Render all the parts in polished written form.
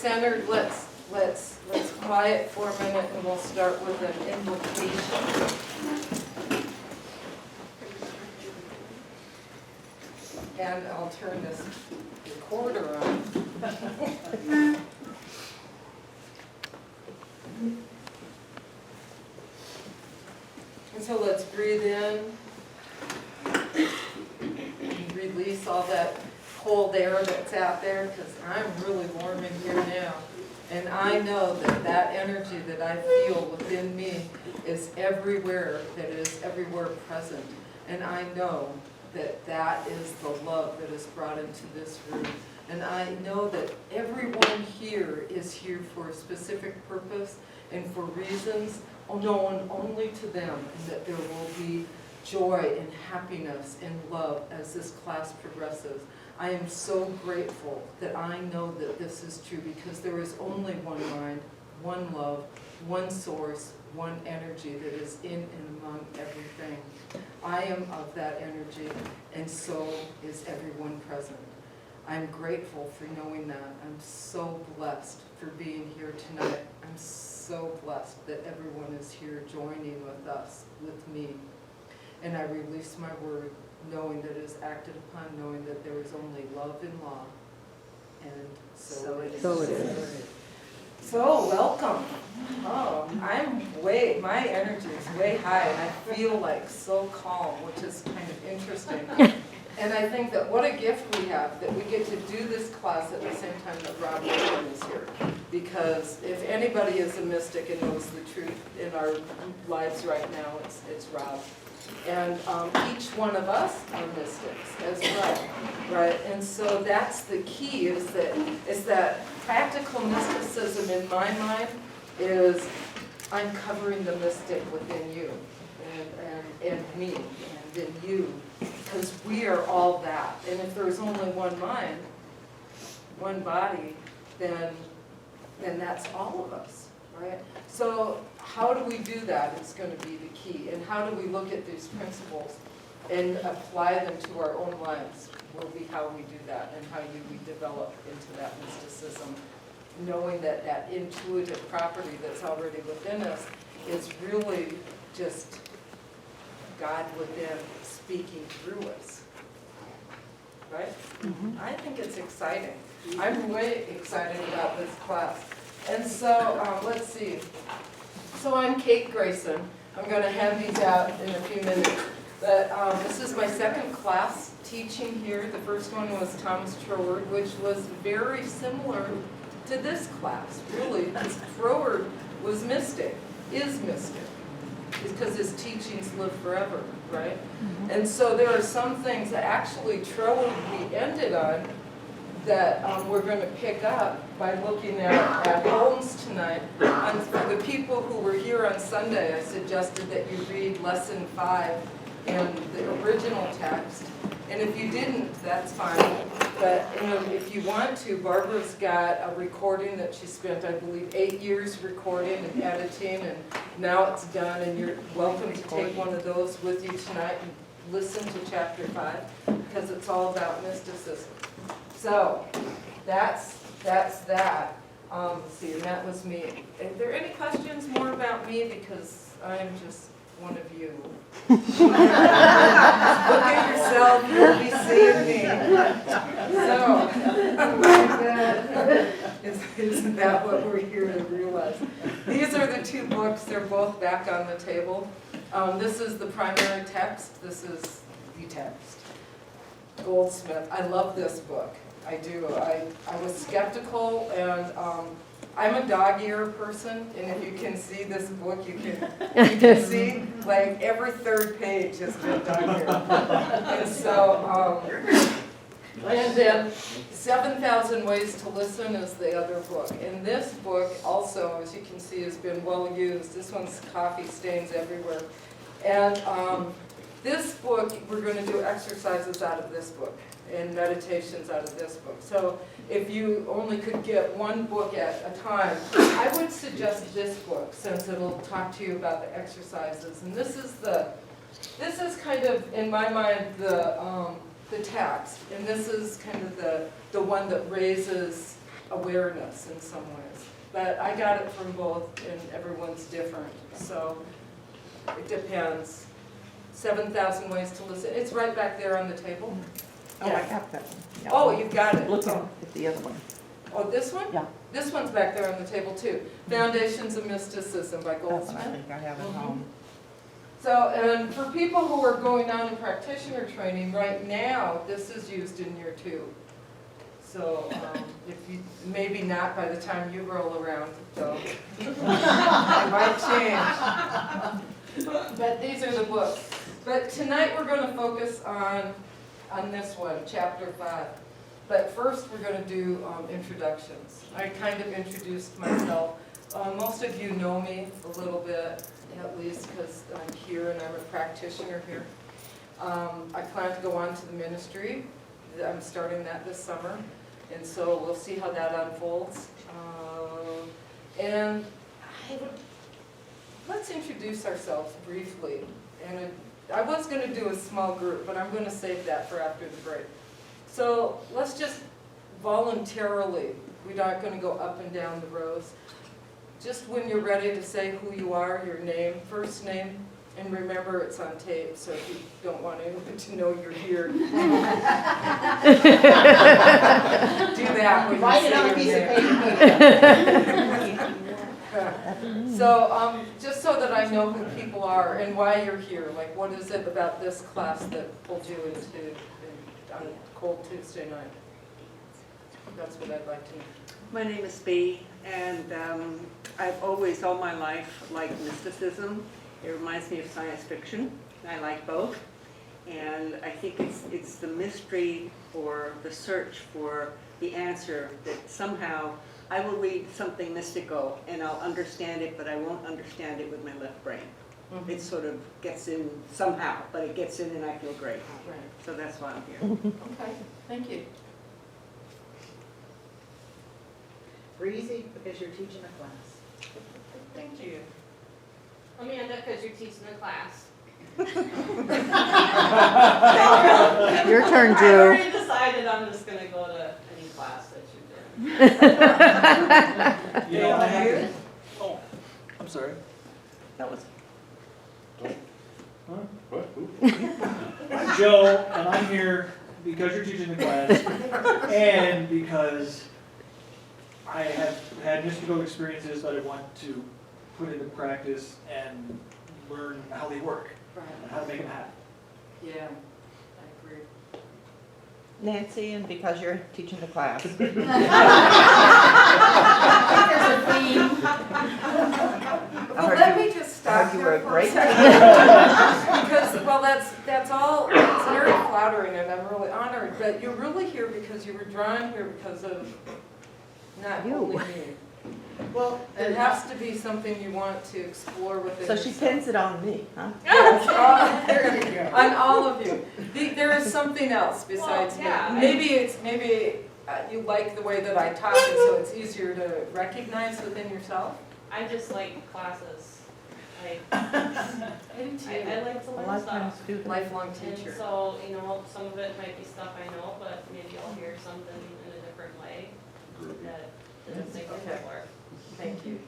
Centered, let's quiet for a minute and we'll start with an invocation. And I'll turn this recorder on. And so let's breathe in and release all that cold air that's out there, because I'm really warm in here now. And I know that that energy that I feel within me is everywhere, that is everywhere present. And I know that that is the love that is brought into this room. And I know that everyone here is here for a specific purpose and for reasons known only to them, and that there will be joy and happiness and love as this class progresses. I am so grateful that I know that this is true, because there is only one mind, one love, one source, one energy that is in and among everything. I am of that energy, and so is everyone present. I'm grateful for knowing that. I'm so blessed for being here tonight. I'm so blessed that everyone is here joining with us, with me. And I release my word, knowing that it is acted upon, knowing that there is only love in law. And so it is. So welcome. My energy is way high, and I feel like so calm, which is kind of interesting. And I think that what a gift we have, that we get to do this class at the same time that Rob is here. Because if anybody is a mystic and knows the truth in our lives right now, it's Rob. And each one of us are mystics as well, right? And so that's the key, is that practical mysticism in my mind is uncovering the mystic within you and me and in you, because we are all that. And if there's only one mind, one body, then that's all of us, right? So how do we do that is going to be the key. And how do we look at these principles and apply them to our own lives will be how we do that, and how we develop into that mysticism, knowing that that intuitive property that's already within us is really just God within speaking through us, right? Mm-hmm. I think it's exciting. I'm way excited about this class. And so, let's see. So I'm Kate Greysen. I'm going to hand these out in a few minutes. But this is my second class teaching here. The first one was Thomas Troward, which was very similar to this class, really. Because Troward was mystic, is mystic, because his teachings live forever, right? Mm-hmm. And so there are some things that actually Troward we ended on that we're going to pick up by looking at Holmes tonight. And for the people who were here on Sunday, I suggested that you read Lesson 5 in the original text. And if you didn't, that's fine. But if you want to, Barbara's got a recording that she spent, I believe, 8 years recording and editing, and now it's done. And you're welcome to take one of those with you tonight and listen to Chapter 5, because it's all about mysticism. So that's that. Let's see, and that was me. Are there any questions more about me? Because I'm just one of you. Look at yourself, you'll be seeing me. So, isn't that what we're here to realize? These are the two books. They're both back on the table. This is the primary text. This is the text. Goldsmith. I love this book. I do. I was skeptical, and I'm a dog-ear person, and if you can see this book, you can see like every third page has been dog-ear. And so, and then 7,000 Ways to Listen is the other book. And this book also, as you can see, has been well used. This one's coffee stains everywhere. And this book, we're going to do exercises out of this book and meditations out of this book. So if you only could get one book at a time, I would suggest this book, since it'll talk to you about the exercises. And this is kind of, in my mind, the text, and this is kind of the one that raises awareness in some ways. But I got it from both, and everyone's different, so it depends. 7,000 ways to listen. It's right back there on the table. Oh, I got that one. Yeah. Oh, you've got it. Looking Oh. at the other one. Oh, this one? Yeah. This one's back there on the table too. Foundations of Mysticism by That's what I Goldsmith. think I have at Mhm. home. So, and for people who are going on in practitioner training, right now, this is used in year 2. So, if you, maybe not by the time you roll around, though. It might change. But these are the books. But tonight we're going to focus on this one, chapter 5. But first we're going to do introductions. I kind of introduced myself. Most of you know me a little bit, at least because I'm here and I'm a practitioner here. I plan to go on to the ministry. I'm starting that this summer, and so we'll see how that unfolds. And let's introduce ourselves briefly. And I was going to do a small group, but I'm going to save that for after the break. So let's just voluntarily, we're not going to go up and down the rows. Just when you're ready to say who you are, your name, first name, and remember it's on tape, so if you don't want anyone to know you're here. Do that when Write you it on a say piece your of name. paper. So just so that I know who people are and why you're here, like what is it about this class that pulled you into on cold Tuesday night? That's what I'd like to know. My name is Bea, and I've always, all my life, liked mysticism. It reminds me of science fiction. I like both. And I think it's the mystery or the search for the answer that somehow I will read something mystical and I'll understand it, but I won't understand it with my left brain. Mm-hmm. It sort of gets in somehow, but it gets in and I feel great. Right. So that's why I'm here. Okay, thank you. Breezy, because you're teaching a class. Thank you. Amanda, because you're teaching the class. Your turn, I Drew. already decided I'm just going to go to any class that you're doing. You know, I have to, oh, I'm sorry. That was, I'm Joe, and I'm here because you're teaching the class, and because I have had mystical experiences that I want to put into practice and learn how they work Right. and how to make them happen. Yeah, I agree. Nancy, and because you're teaching the class. There's a theme. Well, let me just stop you were here a for a great second. Because, well, that's all, it's very flattering and I'm really honored, but you're really here because you were drawn here because of not You. only me. Well, It has to be something you want to explore within So she yourself. pins it on me, huh? There you go. On all of you. There is something else besides Well, yeah, me. Maybe you like the way that I talk, and so it's easier to recognize within yourself. I just like classes. Like, I do too. I like to A learn lot of times stuff. students. Lifelong And teacher. so, you know, some of it might be stuff I know, but maybe I'll hear something in a different way that didn't think Okay. before. Thank you.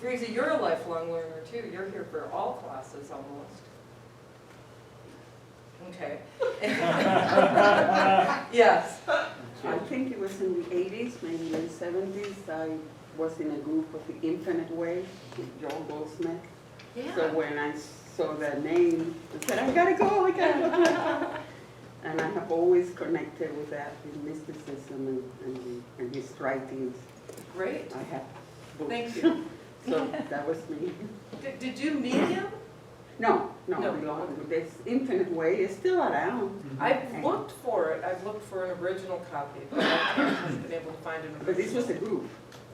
Breezy, you're a lifelong learner too. You're here for all classes almost. Okay. Yes. I think it was in the 80s, maybe in the 70s, I was in a group of the Infinite Way with Joel Goldsmith. So when I saw that name, I said, I gotta go, I gotta go. And I have always connected with that, with mysticism and his writings. Great. I have books. Thank you. So that was me. Did you meet him? No, No. this Infinite Way is still around. I've looked for it. I've looked for an original copy, but I haven't been able to find an But this was a original. group.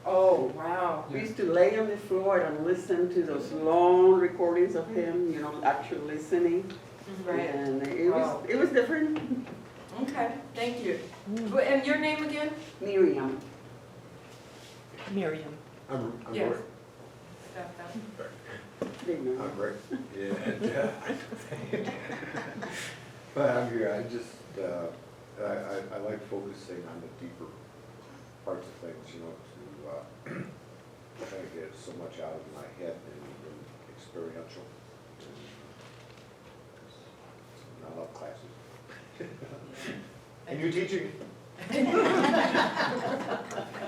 Oh, wow. We used to lay on the floor and listen to those long recordings of him, you know, actually listening. Right. And it Wow. was different. Okay, thank you. And your name again? Miriam. Miriam. I'm Yes. Rick. Got that. They know. I'm Rick. Yeah. But I'm here, I just, I like focusing on the deeper parts of things, you know, to try to get so much out of my head in experiential. And I love classes. And you're teaching.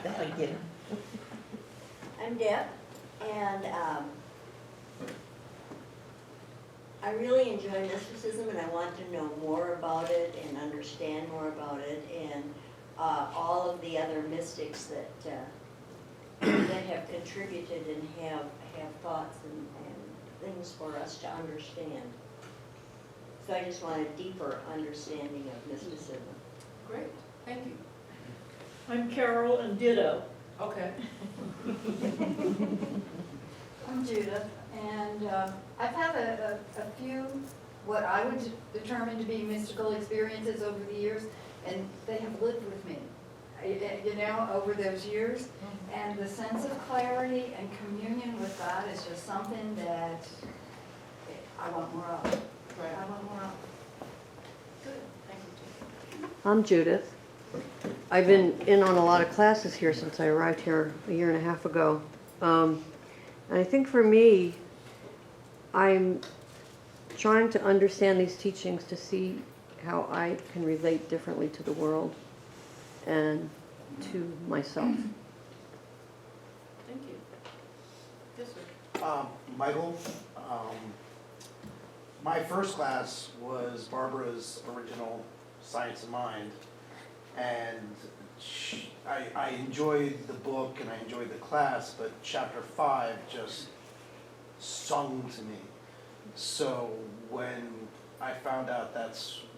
That'll get 'em. I'm Deb, and I really enjoy mysticism, and I want to know more about it and understand more about it, and all of the other mystics that that have contributed and have thoughts and things for us to understand. So I just want a deeper understanding of mysticism. Great, thank you. I'm Carol and ditto. Okay. I'm Judith, and I've had a few, what I would determine to be mystical experiences over the years, and they have lived with me, you know, over those years. And the sense of clarity and communion with God is just something that I want more of. Right. I want more of. Good, thank you. I'm Judith. I've been in on a lot of classes here since I arrived here a year and a half ago. And I think for me, I'm trying to understand these teachings to see how I can relate differently to the world and to myself. Thank you. Yes, sir. Michael, my first class was Barbara's original Science of Mind, and I enjoyed the book and I enjoyed the class, but chapter 5 just sung to me. So when I found out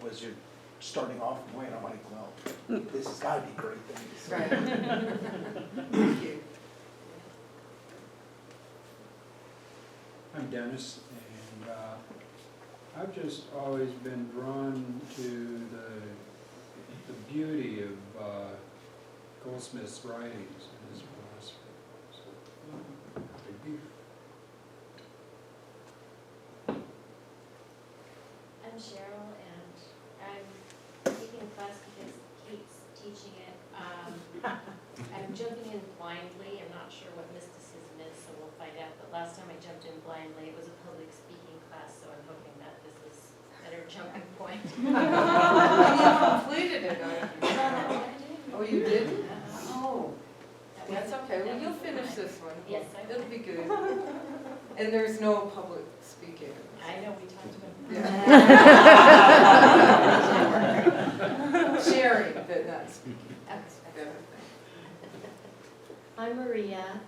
was your starting off point, I'm like, well, this has got to be great things. Right. Thank you. I'm Dennis, and I've just always been drawn to the beauty of Goldsmith's writings and his philosophy. So, big beef. I'm Cheryl, and I'm taking a class because Kate's teaching it. I'm jumping in blindly. I'm not sure what mysticism is, so we'll find out. But last time I jumped in blindly, it was a public speaking class, so I'm hoping that this is a better jumping point. You completed it, Oh, you didn't? Oh, that's okay. Well, you'll finish this one. Yes, I will. It'll be good. And there's no public speaking. I know, we talked about Yeah. Sharing, but not speaking. That's the other thing. I'm Maria,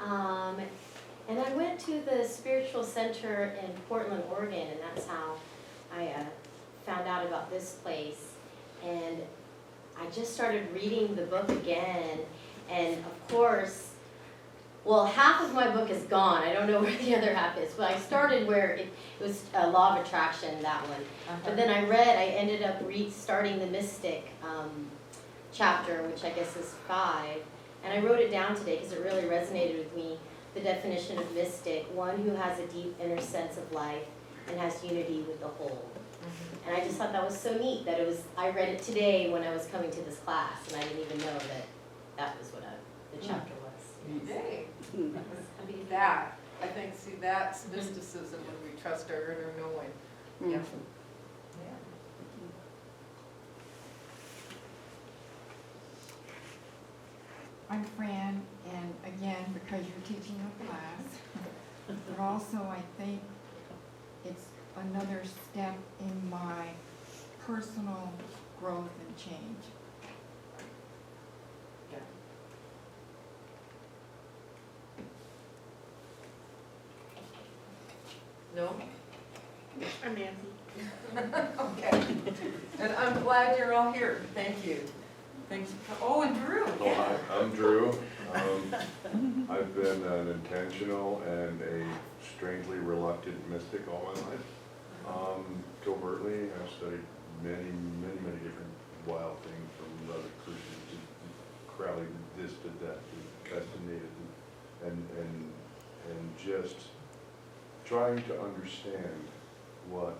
and I went to the spiritual center in Portland, Oregon, and that's how I found out about this place. And I just started reading the book again, and of course, well, half of my book is gone. I don't know where the other half is. But I started where it was Law of Attraction, that one. But then I ended up starting the Mystic chapter, which I guess is 5. And I wrote it down today because it really resonated with me. The definition of mystic: one who has a deep inner sense of life and has unity with the whole. And I just thought that was so neat that I read it today when I was coming to this class, and I didn't even know that was what the chapter was. Yay. That, I think, see, that's mysticism when we trust our inner knowing. Yeah. Yeah. I'm Fran, and again, because you're teaching a class, but also I think it's another step in my personal growth and change. No? I'm Nancy. Okay. And I'm glad you're all here. Thank you. Thanks. Oh, and Drew. Oh, hi, I'm Drew. I've been an intentional and a strangely reluctant mystic all my life. Covertly, I've studied many different wild things, from Mother Christian to Crowley, this to that, to Castaneda's, and just trying to understand what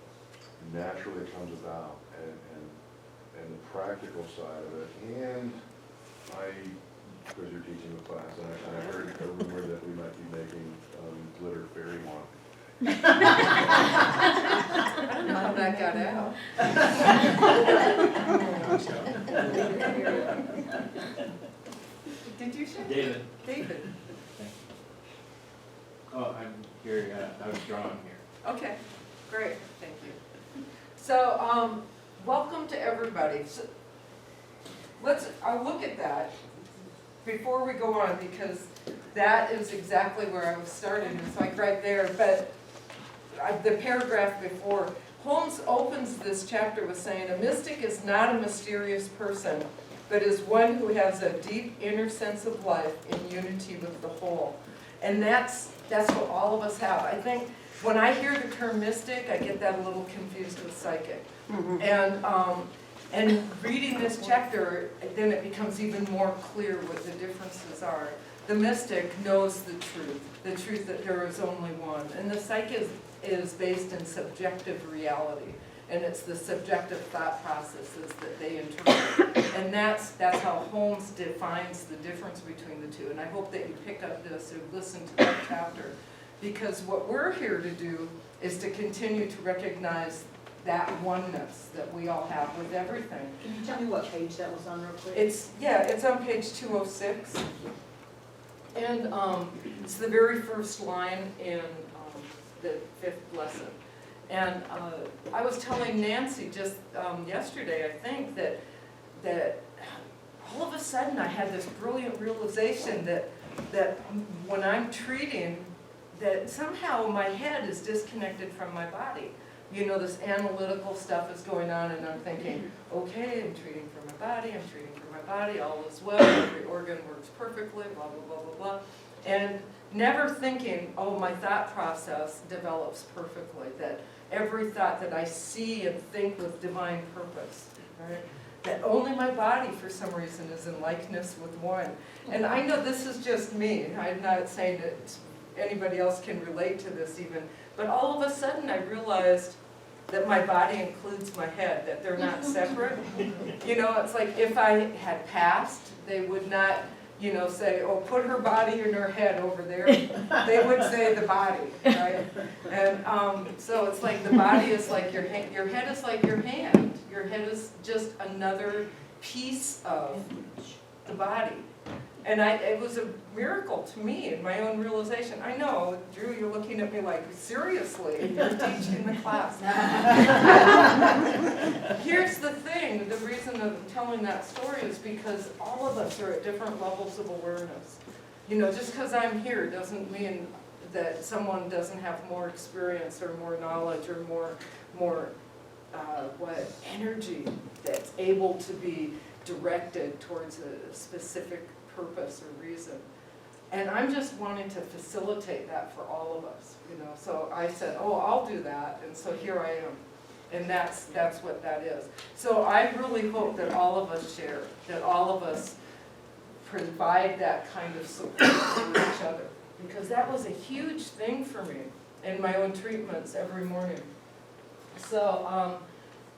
naturally comes about and the practical side of it. And I because you're teaching the class, and I heard a rumor that we might be making glitter fairy wand. I don't know how that got out. Did you say? David. David. Oh, I'm here, I was drawing here. Okay, great, thank you. So, welcome to everybody. So, I'll look at that before we go on, because that is exactly where I was starting. It's like right there, but the paragraph before, Holmes opens this chapter with saying, a mystic is not a mysterious person, but is one who has a deep inner sense of life in unity with the whole. And that's what all of us have. I think when I hear the term mystic, I get that a little confused with psychic. And reading this chapter, then it becomes even more clear what the differences are. The mystic knows the truth that there is only one. And the psychic is based in subjective reality. And it's the subjective thought processes that they interpret. And that's how Holmes defines the difference between the two. And I hope that you pick up this or listen to that chapter. Because what we're here to do is to continue to recognize that oneness that we all have with everything. Can you tell me what page that was on real quick? It's on page 206. And it's the very first line in the 5th lesson. And I was telling Nancy just yesterday, I think, that all of a sudden I had this brilliant realization that when I'm treating, that somehow my head is disconnected from my body. You know, this analytical stuff is going on, and I'm thinking, okay, I'm treating for my body, all is well, every organ works perfectly, blah, blah, blah, blah, blah. And never thinking, oh, my thought process develops perfectly, that every thought that I see and think with divine purpose, right? That only my body, for some reason, is in likeness with one. And I know this is just me. I'm not saying that anybody else can relate to this even, but all of a sudden I realized that my body includes my head, that they're not separate. You know, it's like if I had passed, they would not, you know, say, oh, put her body in her head over there. They would say the body, right? And so it's like the body is like your hand, your head is like your hand. Your head is just another piece of the body. And it was a miracle to me in my own realization. I know, Drew, you're looking at me like, seriously, you're teaching the class. Here's the thing, the reason I'm telling that story is because all of us are at different levels of awareness. You know, just because I'm here doesn't mean that someone doesn't have more experience or more knowledge or more energy that's able to be directed towards a specific purpose or reason. And I'm just wanting to facilitate that for all of us, you know. So I said, oh, I'll do that, and so here I am. And that's what that is. So I really hope that all of us share, that all of us provide that kind of support for each other. Because that was a huge thing for me in my own treatments every morning. So,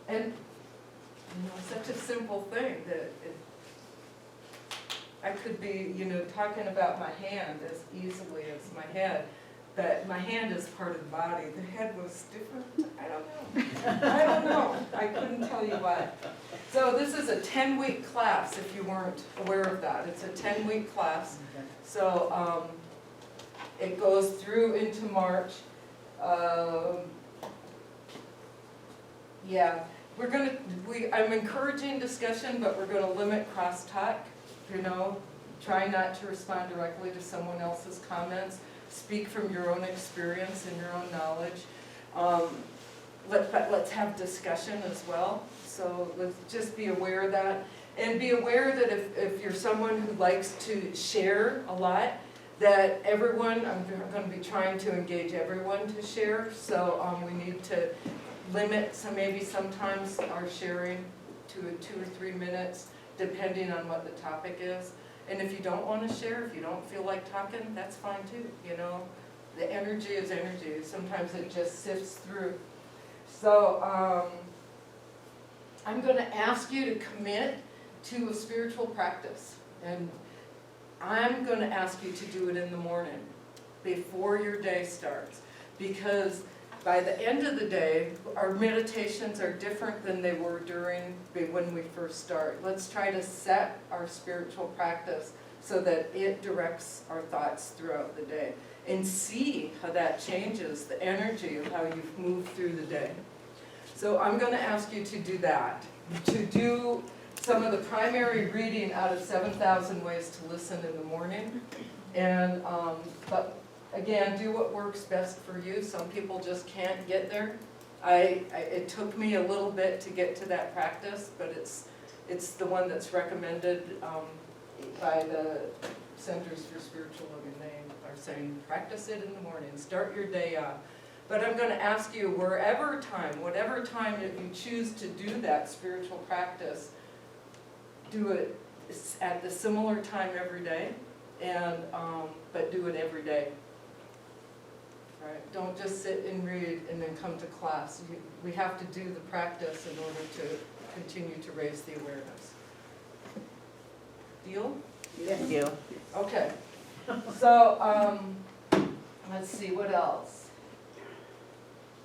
and you know, such a simple thing that I could be, you know, talking about my hand as easily as my head, but my hand is part of the body. The head was different. I don't know. I couldn't tell you why. So this is a 10-week class, if you weren't aware of that. It's a 10-week class. So it goes through into March. Yeah, I'm encouraging discussion, but we're going to limit crosstalk. You know, try not to respond directly to someone else's comments. Speak from your own experience and your own knowledge. Let's have discussion as well. So let's just be aware of that. And be aware that if you're someone who likes to share a lot, that everyone, I'm going to be trying to engage everyone to share. So we need to limit maybe sometimes our sharing to 2 or 3 minutes, depending on what the topic is. And if you don't want to share, if you don't feel like talking, that's fine too, you know. The energy is energy. Sometimes it just sifts through. So I'm going to ask you to commit to a spiritual practice. And I'm gonna ask you to do it in the morning, before your day starts. Because by the end of the day, our meditations are different than they were when we first start. Let's try to set our spiritual practice so that it directs our thoughts throughout the day. And see how that changes the energy of how you've moved through the day. So I'm gonna ask you to do that. To do some of the primary reading out of 7,000 Ways to Listen in the morning. And, but again, do what works best for you. Some people just can't get there. It took me a little bit to get to that practice, but it's the one that's recommended by the Centers for Spiritual Living. They are saying, practice it in the morning, start your day off. But I'm going to ask you, whatever time that you choose to do that spiritual practice, do it at the similar time every day, and but do it every day. Right? Don't just sit and read and then come to class. We have to do the practice in order to continue to raise the awareness. Deal? Yes. Deal. Okay. So let's see, what else?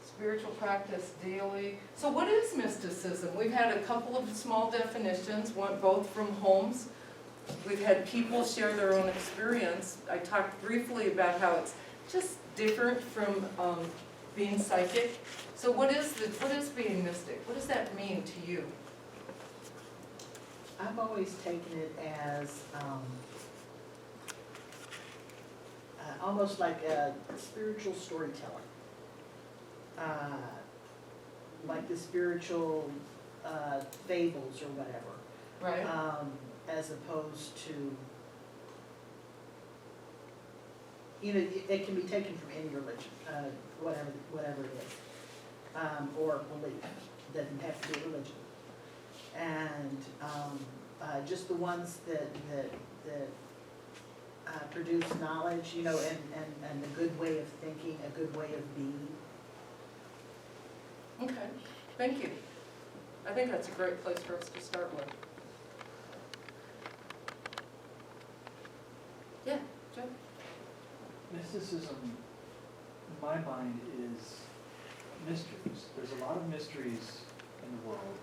Spiritual practice daily. So what is mysticism? We've had a couple of small definitions, both from Holmes. We've had people share their own experience. I talked briefly about how it's just different from being psychic. So what is being mystic? What does that mean to you? I've always taken it as almost like a spiritual storyteller. Like the spiritual fables or whatever. Right. As opposed to, it can be taken from any religion, whatever it is, or belief. It doesn't have to be religion. And just the ones that produce knowledge, and a good way of thinking, a good way of being. Okay, thank you. I think that's a great place for us to start with. Yeah, Joe? Mysticism, in my mind, is mysteries. There's a lot of mysteries in the world,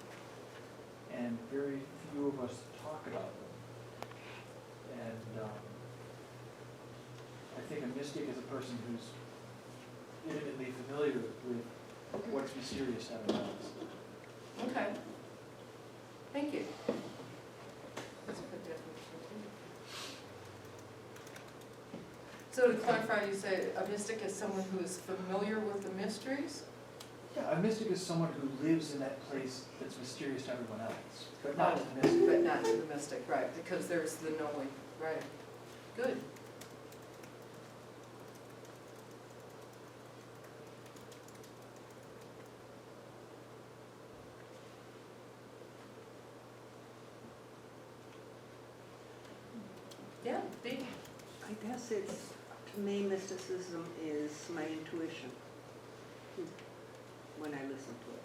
and very few of us talk about them. And I think a mystic is a person who's intimately familiar with what's mysterious about us. Okay. Thank you. That's a good definition. So to clarify, you say a mystic is someone who is familiar with the mysteries? Yeah, a mystic is someone who lives in that place that's mysterious to everyone else, but not to the mystic. But not to the mystic, right, because there's the knowing, right. Good. Yeah, Dee. I guess to me, mysticism is my intuition when I listen to it.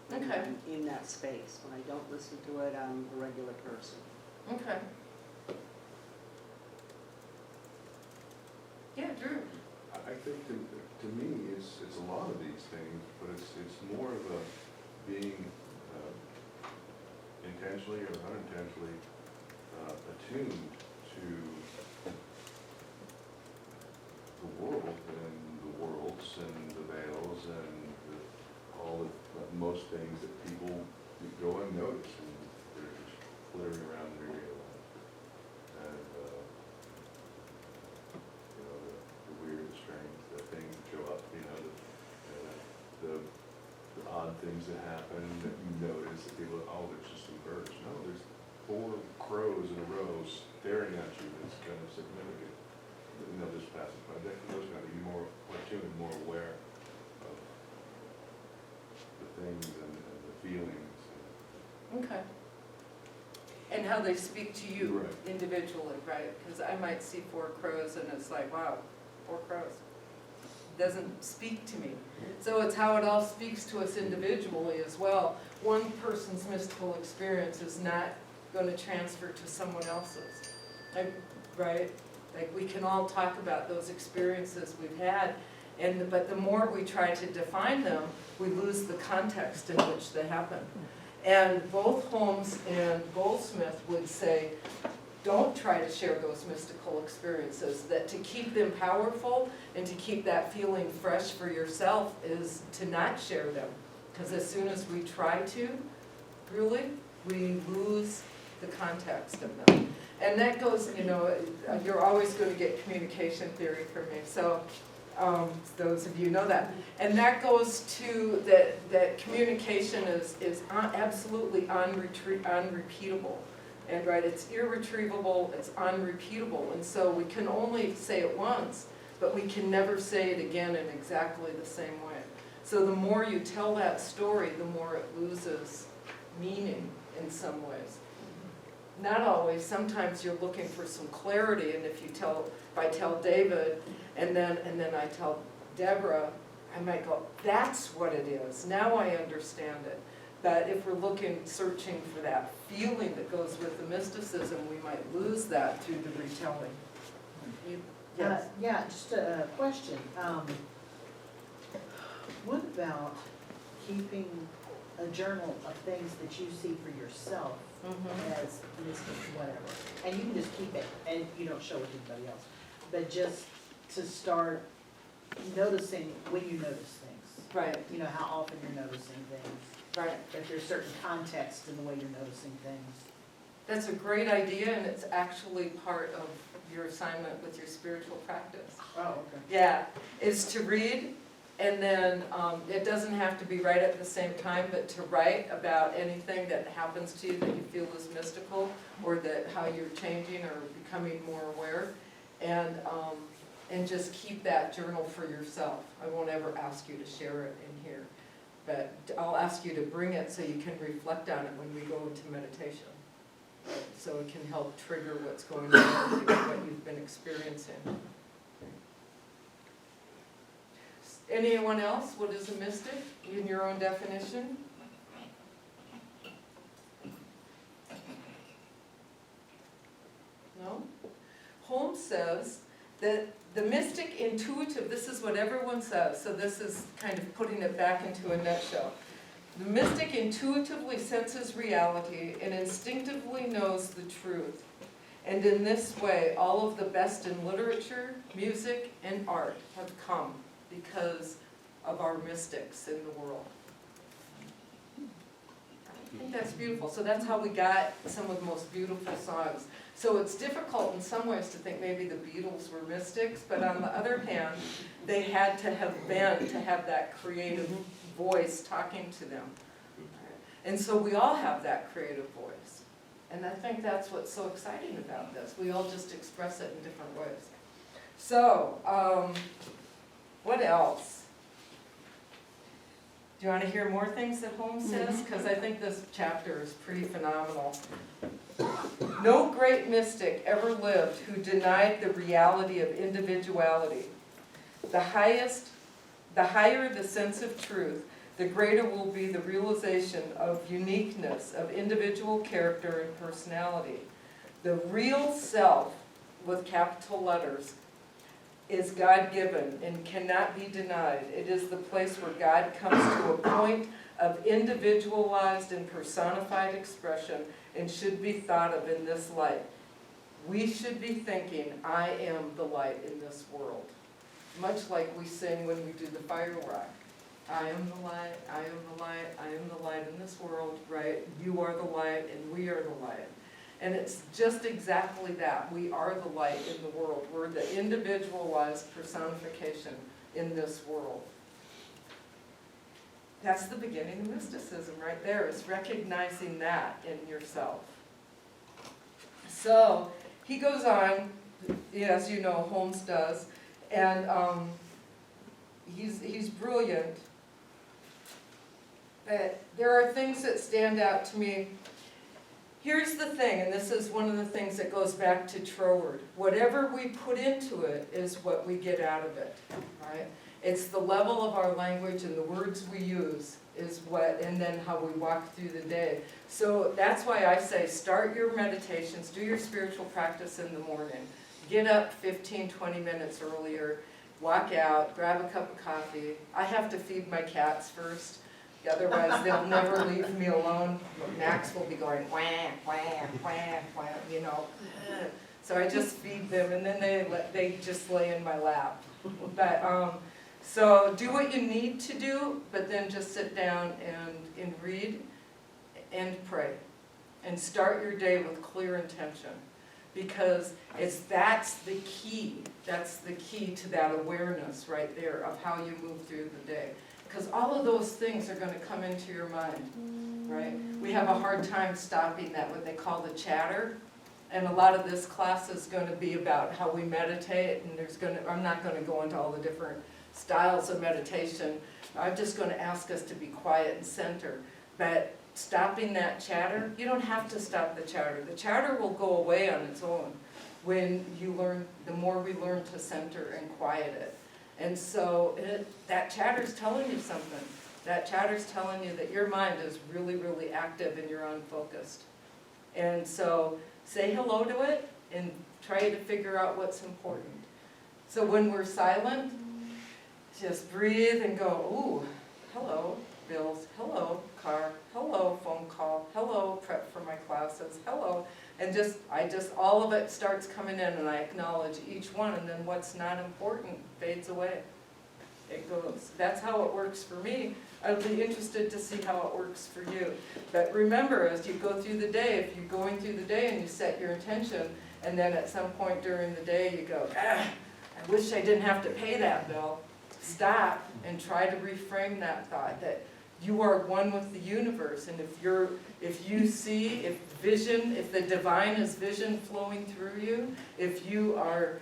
When Okay. I'm in that space. When I don't listen to it, I'm a regular person. Okay. Yeah, Drew. I think to me, it's a lot of these things, but it's more of a being intentionally or unintentionally attuned to the world and the worlds and the veils and most things that people go unnoticed and they're just flittering around in their daily life. And the weird, the strange, the things that show up, the odd things that happen that you notice that people, there's just some birds. No, there's 4 crows in a row staring at you. It's kind of significant. Just passing by. Those got to be more attuned, more aware of the things and the feelings. Okay. And how they speak to you Right. individually, right? Because I might see 4 crows and it's like, wow, 4 crows. Doesn't speak to me. So it's how it all speaks to us individually as well. One person's mystical experience is not going to transfer to someone else's. right? Like, we can all talk about those experiences we've had, but the more we try to define them, we lose the context in which they happen. And both Holmes and Goldsmith would say, don't try to share those mystical experiences, that to keep them powerful and to keep that feeling fresh for yourself is to not share them. Because as soon as we try to, really, we lose the context of them. And that goes, you know, you're always going to get communication theory from me, so those of you know that. And that goes to that communication is absolutely unrepeatable. And right, it's irretrievable, it's unrepeatable, and so we can only say it once, but we can never say it again in exactly the same way. So the more you tell that story, the more it loses meaning in some ways. Not always, sometimes you're looking for some clarity, and if I tell David, and then I tell Deborah, I might go, that's what it is, now I understand it. But if we're searching for that feeling that goes with the mysticism, we might lose that through the retelling. Yes? Yeah, just a question. What about keeping a journal of things that you see for yourself as mystic, whatever? And you can just keep it, and you don't show it to anybody else. But just to start noticing when you notice things. Right. You know, how often you're noticing things. Right. If there's certain context in the way you're noticing things. That's a great idea, and it's actually part of your assignment with your spiritual practice. Oh, okay. Yeah, is to read, and then it doesn't have to be right at the same time, but to write about anything that happens to you that you feel is mystical, or that how you're changing or becoming more aware, and just keep that journal for yourself. I won't ever ask you to share it in here, but I'll ask you to bring it so you can reflect on it when we go into meditation. So it can help trigger what's going on with you, what you've been experiencing. Anyone else? What is a mystic in your own definition? No? Holmes says that the mystic intuitive, this is what everyone says, so this is kind of putting it back into a nutshell. The mystic intuitively senses reality and instinctively knows the truth. And in this way, all of the best in literature, music, and art have come because of our mystics in the world. I think that's beautiful. So that's how we got some of the most beautiful songs. So it's difficult in some ways to think maybe the Beatles were mystics, but on the other hand, they had to have been to have that creative voice talking to them. And so we all have that creative voice. And I think that's what's so exciting about this. We all just express it in different ways. So, what else? Do you want to hear more things that Holmes says? Because I think this chapter is pretty phenomenal. No great mystic ever lived who denied the reality of individuality. The higher the sense of truth, the greater will be the realization of uniqueness, of individual character and personality. The real self, with capital letters, is God-given and cannot be denied. It is the place where God comes to a point of individualized and personified expression and should be thought of in this light. We should be thinking, I am the light in this world. Much like we sing when we do the fire walk. I am the light, I am the light, I am the light in this world, right? You are the light and we are the light. And it's just exactly that. We are the light in the world. We're the individualized personification in this world. That's the beginning of mysticism right there, is recognizing that in yourself. So he goes on, as you know, Holmes does, and he's brilliant. But there are things that stand out to me. Here's the thing, and this is one of the things that goes back to Troward. Whatever we put into it is what we get out of it, right? It's the level of our language and the words we use is what, and then how we walk through the day. So that's why I say start your meditations, do your spiritual practice in the morning. Get up 15, 20 minutes earlier, walk out, grab a cup of coffee. I have to feed my cats first, otherwise they'll never leave me alone. Max will be going wham, wham, wham, wham, you know. So I just feed them, and then they just lay in my lap. But so do what you need to do, but then just sit down and read and pray, and start your day with clear intention, because that's the key. That's the key to that awareness right there of how you move through the day. Because all of those things are going to come into your mind, right? We have a hard time stopping that, what they call the chatter. And a lot of this class is going to be about how we meditate, and I'm not going to go into all the different styles of meditation. I'm just going to ask us to be quiet and center. But stopping that chatter, you don't have to stop the chatter. The chatter will go away on its own when you learn, the more we learn to center and quiet it. And so that chatter's telling you something. That chatter's telling you that your mind is really, really active and you're unfocused. And so say hello to it and try to figure out what's important. So when we're silent, just breathe and go, ooh, hello, bills, hello, car, hello, phone call, hello, prep for my classes, hello. And all of it starts coming in, and I acknowledge each one, and then what's not important fades away. It goes. That's how it works for me. I'd be interested to see how it works for you. But remember, as you go through the day, if you're going through the day and you set your intention, and then at some point during the day you go, I wish I didn't have to pay that bill. Stop and try to reframe that thought, that you are one with the universe, and if you see, if the divine is vision flowing through you, if you are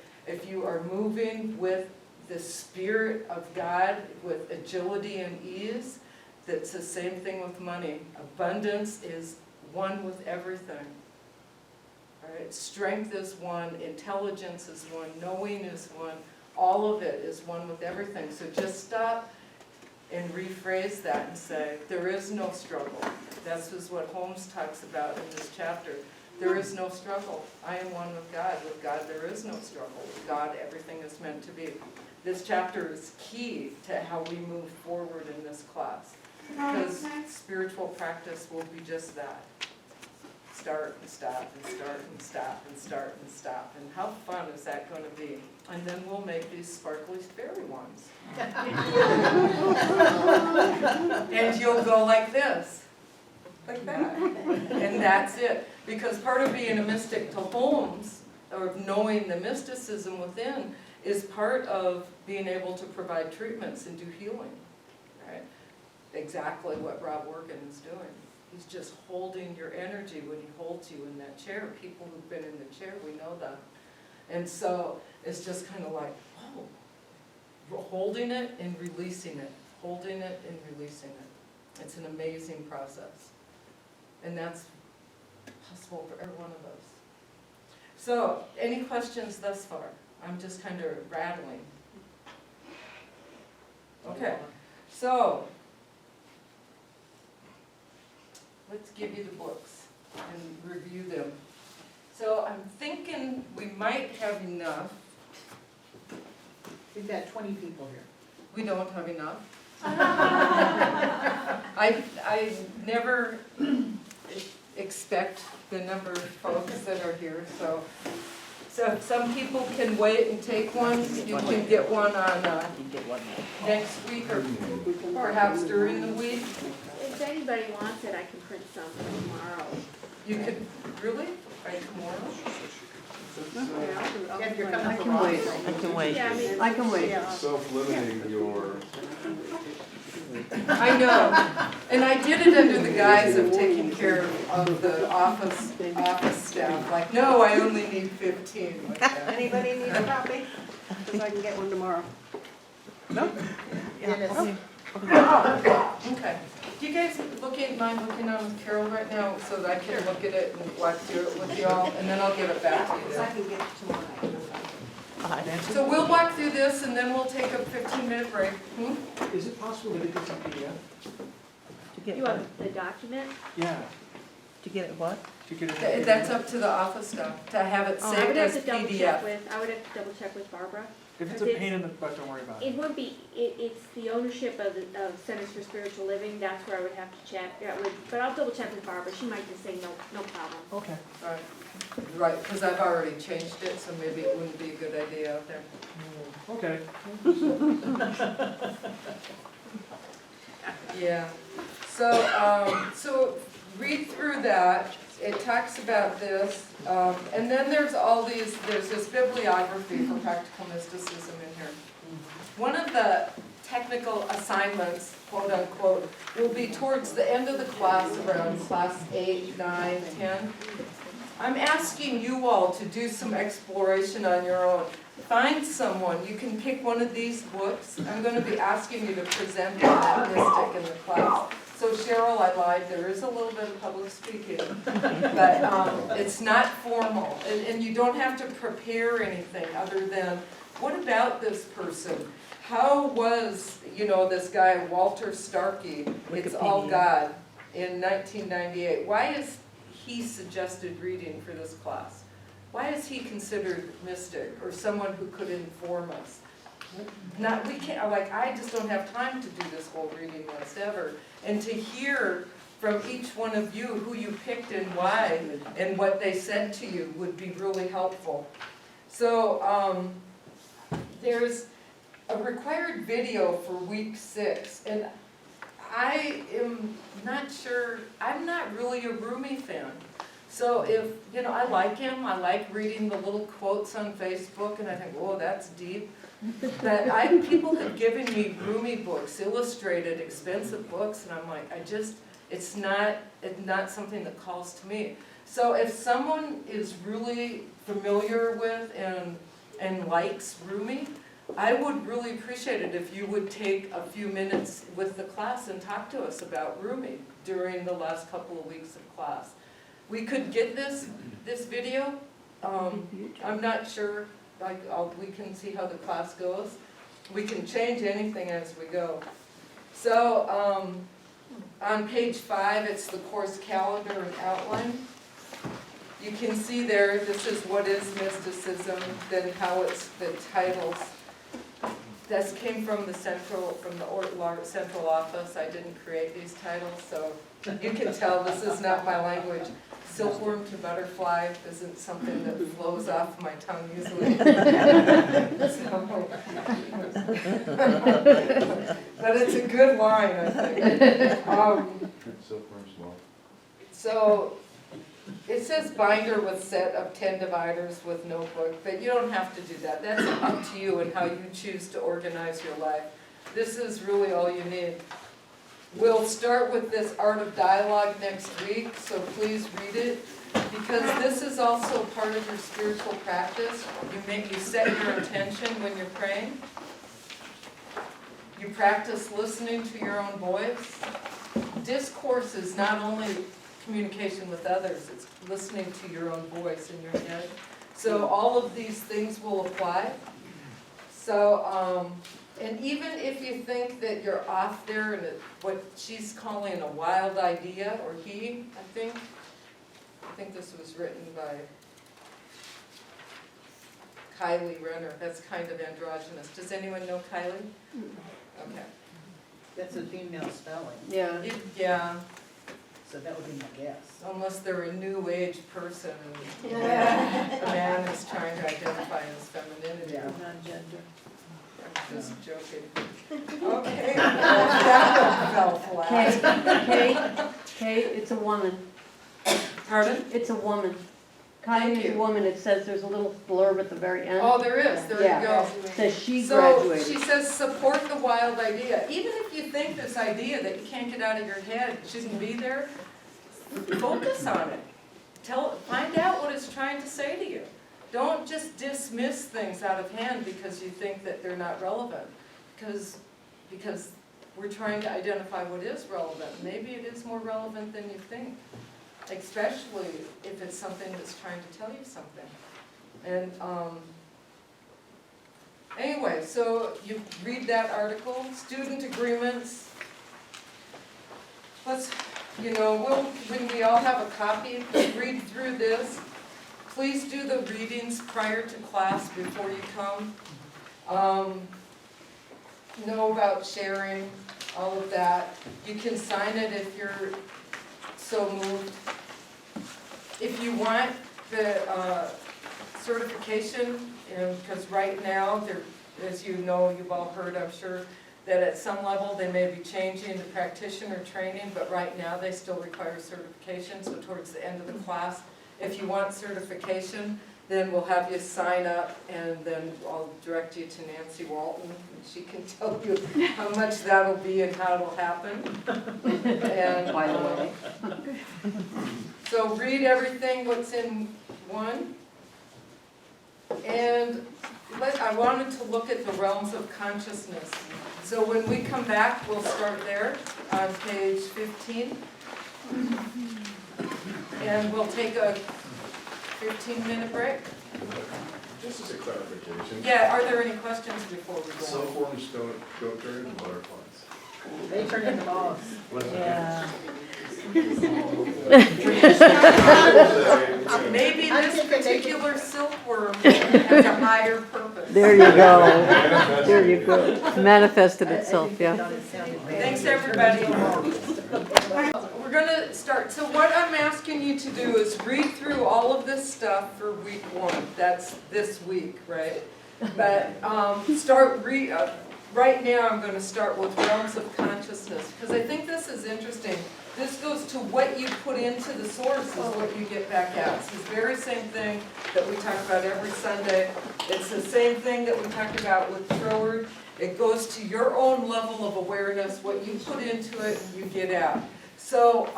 moving with the Spirit of God with agility and ease, that's the same thing with money. Abundance is one with everything. All right? Strength is one, intelligence is one, knowing is one, all of it is one with everything. So just stop and rephrase that and say, there is no struggle. That's just what Holmes talks about in this chapter. There is no struggle. I am one with God. With God, there is no struggle. With God, everything is meant to be. This chapter is key to how we move forward in this class, because spiritual practice will be just that. Start and stop and start and stop and start and stop. And how fun is that going to be? And then we'll make these sparkly fairy ones. And you'll go like this, like that. And that's it. Because part of being a mystic to Holmes, or knowing the mysticism within, is part of being able to provide treatments and do healing. Right? Exactly what Rob Workin is doing. He's just holding your energy when he holds you in that chair. People who've been in the chair, we know that. And so it's just kind of like, whoa, holding it and releasing it, holding it and releasing it. It's an amazing process. And that's possible for every one of us. So, any questions thus far? I'm just kind of rattling. Okay, so let's give you the books and review them. So I'm thinking we might have enough. We've got 20 people here. We don't have enough. I never expect the number of folks that are here, so if some people can wait and take one, you can get one on next week or perhaps during the week. If anybody wants it, I can print some tomorrow. You could, really? By tomorrow? If you're coming I can wait, I can wait. Yeah, I mean, I can wait. Self-limiting your. I know, and I did it under the guise of taking care of the office staff, like, no, I only need 15. Like that. Anybody need a copy? Because I can get one tomorrow. Okay. Do you guys mind looking on with Carol right now so that I can look at it and walk through it with y'all, and then I'll give it back to you. I can get it tomorrow night. So we'll walk through this and then we'll take a 15-minute break. Is it possible to get this in PDF? You want the document? Yeah. To get it what? To get it. That's up to the office staff, to have it I would saved have as to double check PDF. with, I would have to double check with Barbara. If it's a pain in the butt, don't worry about it. It would be, it's the ownership of Centers for Spiritual Living, that's where I would have to check, but I'll double check with Barbara, she might just say no problem. Okay. Right, because I've already changed it, so maybe it wouldn't be a good idea out there. Okay. Yeah, so read through that, it talks about this, and then there's this bibliography for practical mysticism in here. One of the technical assignments, quote unquote, will be towards the end of the class, around class 8, 9, 10. I'm asking you all to do some exploration on your own. Find someone, you can pick one of these books. I'm going to be asking you to present that mystic in the class. So Cheryl, I lied, there is a little bit of public speaking, but it's not formal. And you don't have to prepare anything other than, what about this person? How was, this guy, Walter Starkey, It's All God, in 1998? Why is he suggested reading for this class? Why is he considered mystic or someone who could inform us? I just don't have time to do this whole reading list ever. And to hear from each one of you who you picked and why and what they said to you would be really helpful. So there's a required video for week 6, and I am not sure, I'm not really a Rumi fan. So if, I like him, I like reading the little quotes on Facebook, and I think, oh, that's deep. But people have given me Rumi books, illustrated, expensive books, and I'm like, it's not something that calls to me. So if someone is really familiar with and likes Rumi, I would really appreciate it if you would take a few minutes with the class and talk to us about Rumi during the last couple of weeks of class. We could get this video. I'm not sure, we can see how the class goes. We can change anything as we go. So on page 5, it's the course calendar and outline. You can see there, this is what is mysticism, then how it's the titles. This came from the central office. I didn't create these titles, so you can tell this is not my language. Silkworm to butterfly isn't something that flows off my tongue easily. But it's a good line, I think. Silkworm small. So it says binder with set of 10 dividers with notebook, but you don't have to do that. That's up to you and how you choose to organize your life. This is really all you need. We'll start with this Art of Dialogue next week, so please read it, because this is also part of your spiritual practice. You set your intention when you're praying. You practice listening to your own voice. Discourse is not only communication with others, it's listening to your own voice in your head. So all of these things will apply. So, and even if you think that you're off there and what she's calling a wild idea, or he, I think this was written by Kylie Renner. That's kind of androgynous. Does anyone know Kylie? Okay. That's a female spelling, Yeah. Yeah, so that would be my guess. unless they're a new age person and a man is trying to identify his femininity. Yeah. Non-gender. I'm just joking. Okay, that one fell flat. Kate, it's a woman. Pardon? It's a woman. Thank Kylie is a you. woman. It says there's a little blurb at the very end. Oh, there is, there you go. It says she So graduated. she says, support the wild idea. Even if you think this idea that you can't get out of your head shouldn't be there, focus on it. Find out what it's trying to say to you. Don't just dismiss things out of hand because you think that they're not relevant. Because we're trying to identify what is relevant. Maybe it is more relevant than you think, especially if it's something that's trying to tell you something. And anyway, so you read that article, student agreements. Let's you know, when we all have a copy, read through this. Please do the readings prior to class before you come. Know about sharing, all of that. You can sign it if you're so moved. If you want the certification, because right now, as you know, you've all heard, I'm sure, that at some level they may be changing to practitioner training, but right now they still require certification, so towards the end of the class, if you want certification, then we'll have you sign up, and then I'll direct you to Nancy Walton, and she can tell you how much that'll be and how it'll happen. And, By the way. So read everything what's in one. And I wanted to look at the realms of consciousness. So when we come back, we'll start there on page 15. And we'll take a 15-minute break. Just as a clarification. Yeah, are there any questions before we go? Silkworms don't turn into butterflies. They turn into moths. Yeah. Maybe this particular silkworm has a higher purpose. There you go. There you go. Manifested itself, yeah. Thanks, everybody. We're going to start. So what I'm asking you to do is read through all of this stuff for week 1. That's this week, right? But right now I'm going to start with realms of consciousness, because I think this is interesting. This goes to what you put into the source is what you get back out. It's the very same thing that we talk about every Sunday. It's the same thing that we talk about with Troward. It goes to your own level of awareness. What you put into it, you get out. So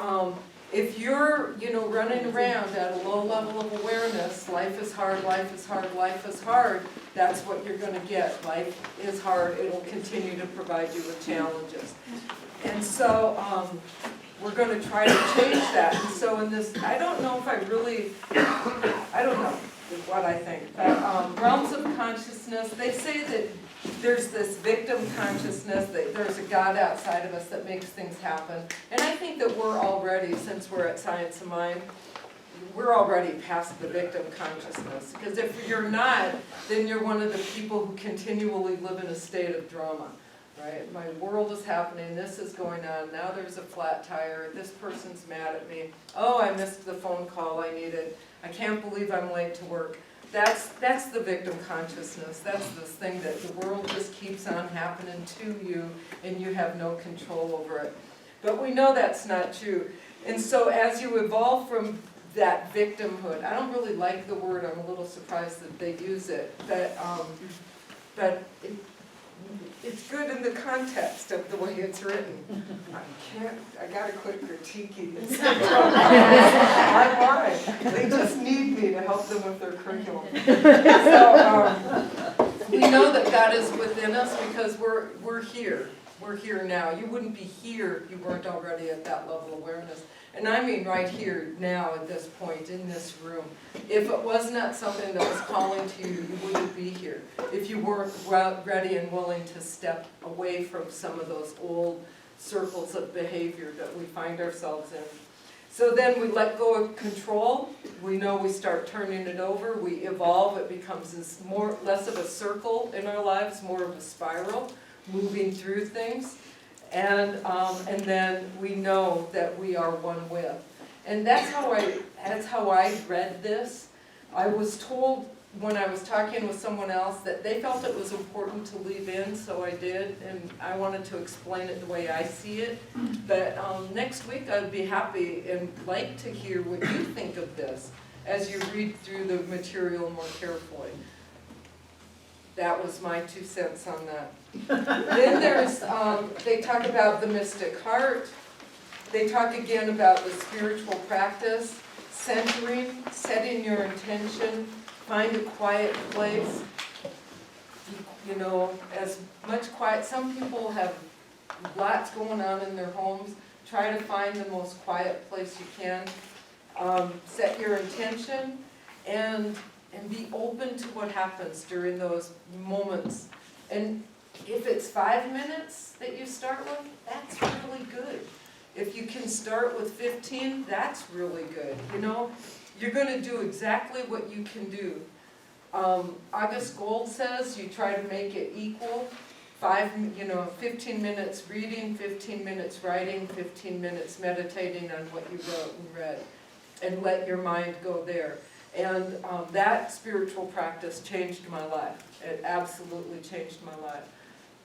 if you're, running around at a low level of awareness, life is hard, life is hard, life is hard, that's what you're going to get. Life is hard. It'll continue to provide you with challenges. And so we're going to try to change that. And so in this, I don't know what I think, but realms of consciousness, they say that there's this victim consciousness, that there's a God outside of us that makes things happen. And I think that we're already, since we're at Science of Mind, we're already past the victim consciousness. Because if you're not, then you're one of the people who continually live in a state of drama. Right? My world is happening, this is going on, now there's a flat tire, this person's mad at me, oh, I missed the phone call I needed, I can't believe I'm late to work. That's the victim consciousness. That's this thing that the world just keeps on happening to you and you have no control over it. But we know that's not true. And so as you evolve from that victimhood, I don't really like the word, I'm a little surprised that they use it, but it's good in the context of the way it's written. I gotta quit critiquing this. I'm fine. They just need me to help them with their curriculum. So we know that God is within us because we're here. We're here now. You wouldn't be here if you weren't already at that level of awareness. And I mean right here, now, at this point, in this room. If it was not something that was calling to you, you wouldn't be here. If you weren't ready and willing to step away from some of those old circles of behavior that we find ourselves in. So then we let go of control. We know we start turning it over. We evolve. It becomes less of a circle in our lives, more of a spiral, moving through things. And then we know that we are one with. And that's how I read this. I was told when I was talking with someone else that they felt it was important to leave in, so I did, and I wanted to explain it the way I see it. But next week I'd be happy and like to hear what you think of this as you read through the material more carefully. That was my 2 cents on that. Then there's, they talk about the mystic heart. They talk again about the spiritual practice, centering, setting your intention, find a quiet place. As much quiet, some people have lots going on in their homes. Try to find the most quiet place you can. Set your intention and be open to what happens during those moments. And if it's 5 minutes that you start with, that's really good. If you can start with 15, that's really good, you know? You're gonna do exactly what you can do. August Gold says you try to make it equal. 15 minutes reading, 15 minutes writing, 15 minutes meditating on what you wrote and read, and let your mind go there. And that spiritual practice changed my life. It absolutely changed my life.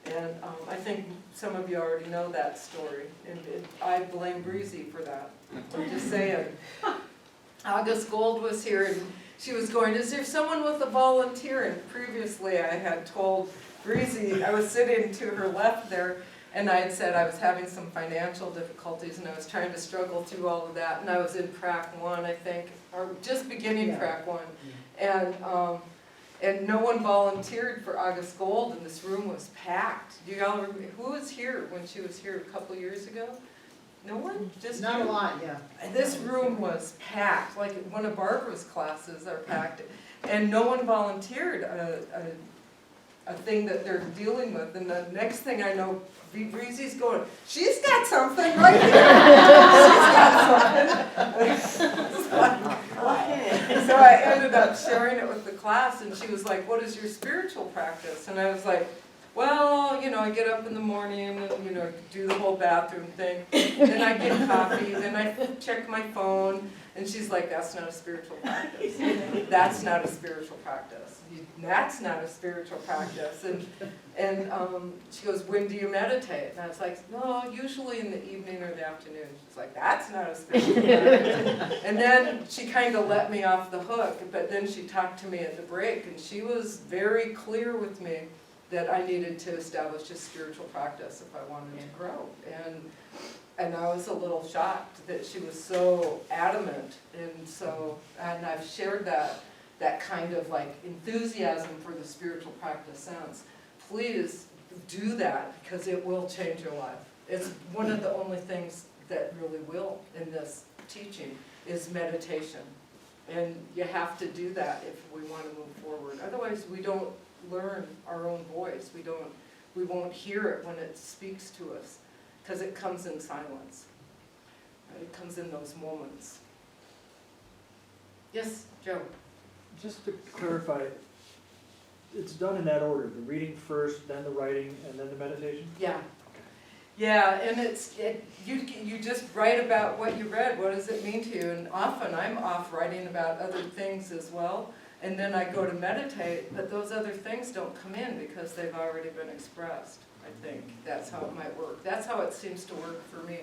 And I think some of you already know that story, and I blame Breezy for that. I'm just saying. August Gold was here, and she was going, is there someone with a volunteer? And previously I had told Breezy, I was sitting to her left there, and I had said I was having some financial difficulties, and I was trying to struggle through all of that, and I was in prac 1, I think, or just beginning prac 1. And no one volunteered for August Gold, and this room was packed. Do y'all remember, who was here when she was here a couple years ago? No one? Just Not you? a lot, yeah. And this room was packed, like one of Barbara's classes are packed, and no one volunteered a thing that they're dealing with. And the next thing I know, Breezy's going, she's got something right here. She's got something. So I ended up sharing it with the class, and she was like, what is your spiritual practice? And I was like, well, you know, I get up in the morning and, you know, do the whole bathroom thing. Then I get coffee, then I check my phone. And she's like, that's not a spiritual practice. That's not a spiritual practice. That's not a spiritual practice. And she goes, when do you meditate? And I was like, no, usually in the evening or the afternoon. She's like, that's not a spiritual practice. And then she kind of let me off the hook. But then she talked to me at the break, and she was very clear with me that I needed to establish a spiritual practice if I wanted to grow. And I was a little shocked that she was so adamant, and I've shared that kind of like enthusiasm for the spiritual practice sense. Please do that, because it will change your life. It's one of the only things that really will in this teaching is meditation. And you have to do that if we want to move forward. Otherwise, we don't learn our own voice. We won't hear it when it speaks to us, because it comes in silence. Right? It comes in those moments. Yes, Joe? Just to clarify, it's done in that order, the reading first, then the writing, and then the meditation? Yeah. Yeah, and you just write about what you read. What does it mean to you? And often I'm off writing about other things as well. And then I go to meditate, but those other things don't come in because they've already been expressed. I think that's how it might work. That's how it seems to work for me.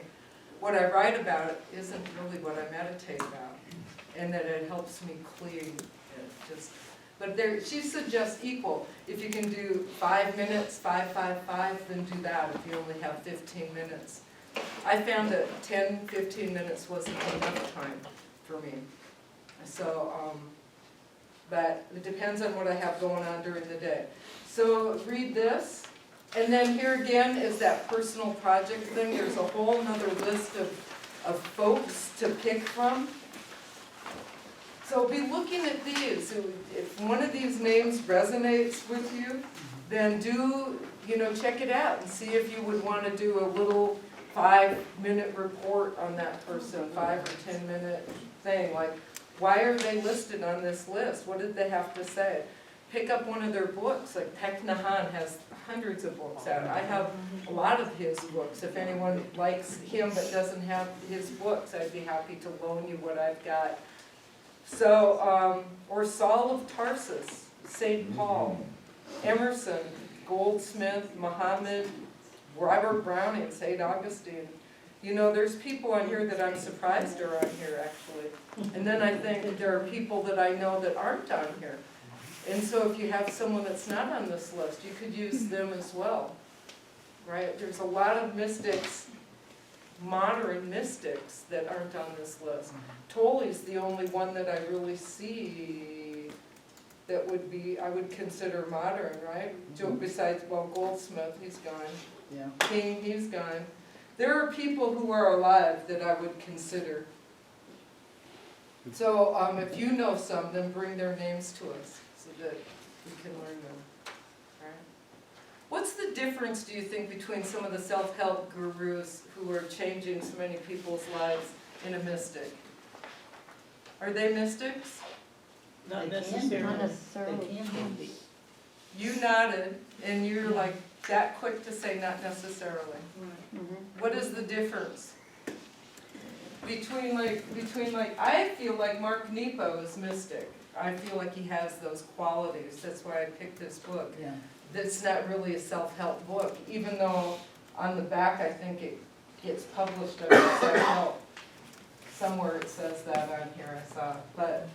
What I write about isn't really what I meditate about, and that it helps me clean it. But she suggests equal. If you can do 5 minutes, 5, 5, 5, then do that if you only have 15 minutes. I found that 10, 15 minutes wasn't enough time for me. So, but it depends on what I have going on during the day. So read this, and then here again is that personal project thing. There's a whole nother list of folks to pick from. So be looking at these. If one of these names resonates with you, then check it out and see if you would want to do a little 5-minute report on that person, 5 or 10-minute thing, like, why are they listed on this list? What did they have to say? Pick up one of their books. Like Thich Nhat Hanh has hundreds of books out. I have a lot of his books. If anyone likes him but doesn't have his books, I'd be happy to loan you what I've got. So, or Saul of Tarsus, St. Paul, Emerson, Goldsmith, Muhammad, Robert Browning, St. Augustine. You know, there's people on here that I'm surprised are on here, actually. And then I think there are people that I know that aren't on here. And so if you have someone that's not on this list, you could use them as well, right? There's a lot of mystics, modern mystics, that aren't on this list. Tolle's the only one that I really see that would be, I would consider modern, right? Besides, Goldsmith, he's gone. Yeah. King, he's gone. There are people who are alive that I would consider. So if you know some, then bring their names to us so that we can learn them. All right? What's the the difference, do you think, between some of the self-help gurus who are changing so many people's lives and a mystic? Are they mystics? Not They can be. necessarily. Not necessarily. They can be. You nodded, and you're like that quick to say not necessarily. What is the difference? Between like, I feel like Mark Nepo is mystic. I feel like he has those qualities. That's why I picked this book. Yeah. That's not really a self-help book, even though on the back I think it gets published under self-help. Somewhere it says that on here, I saw. But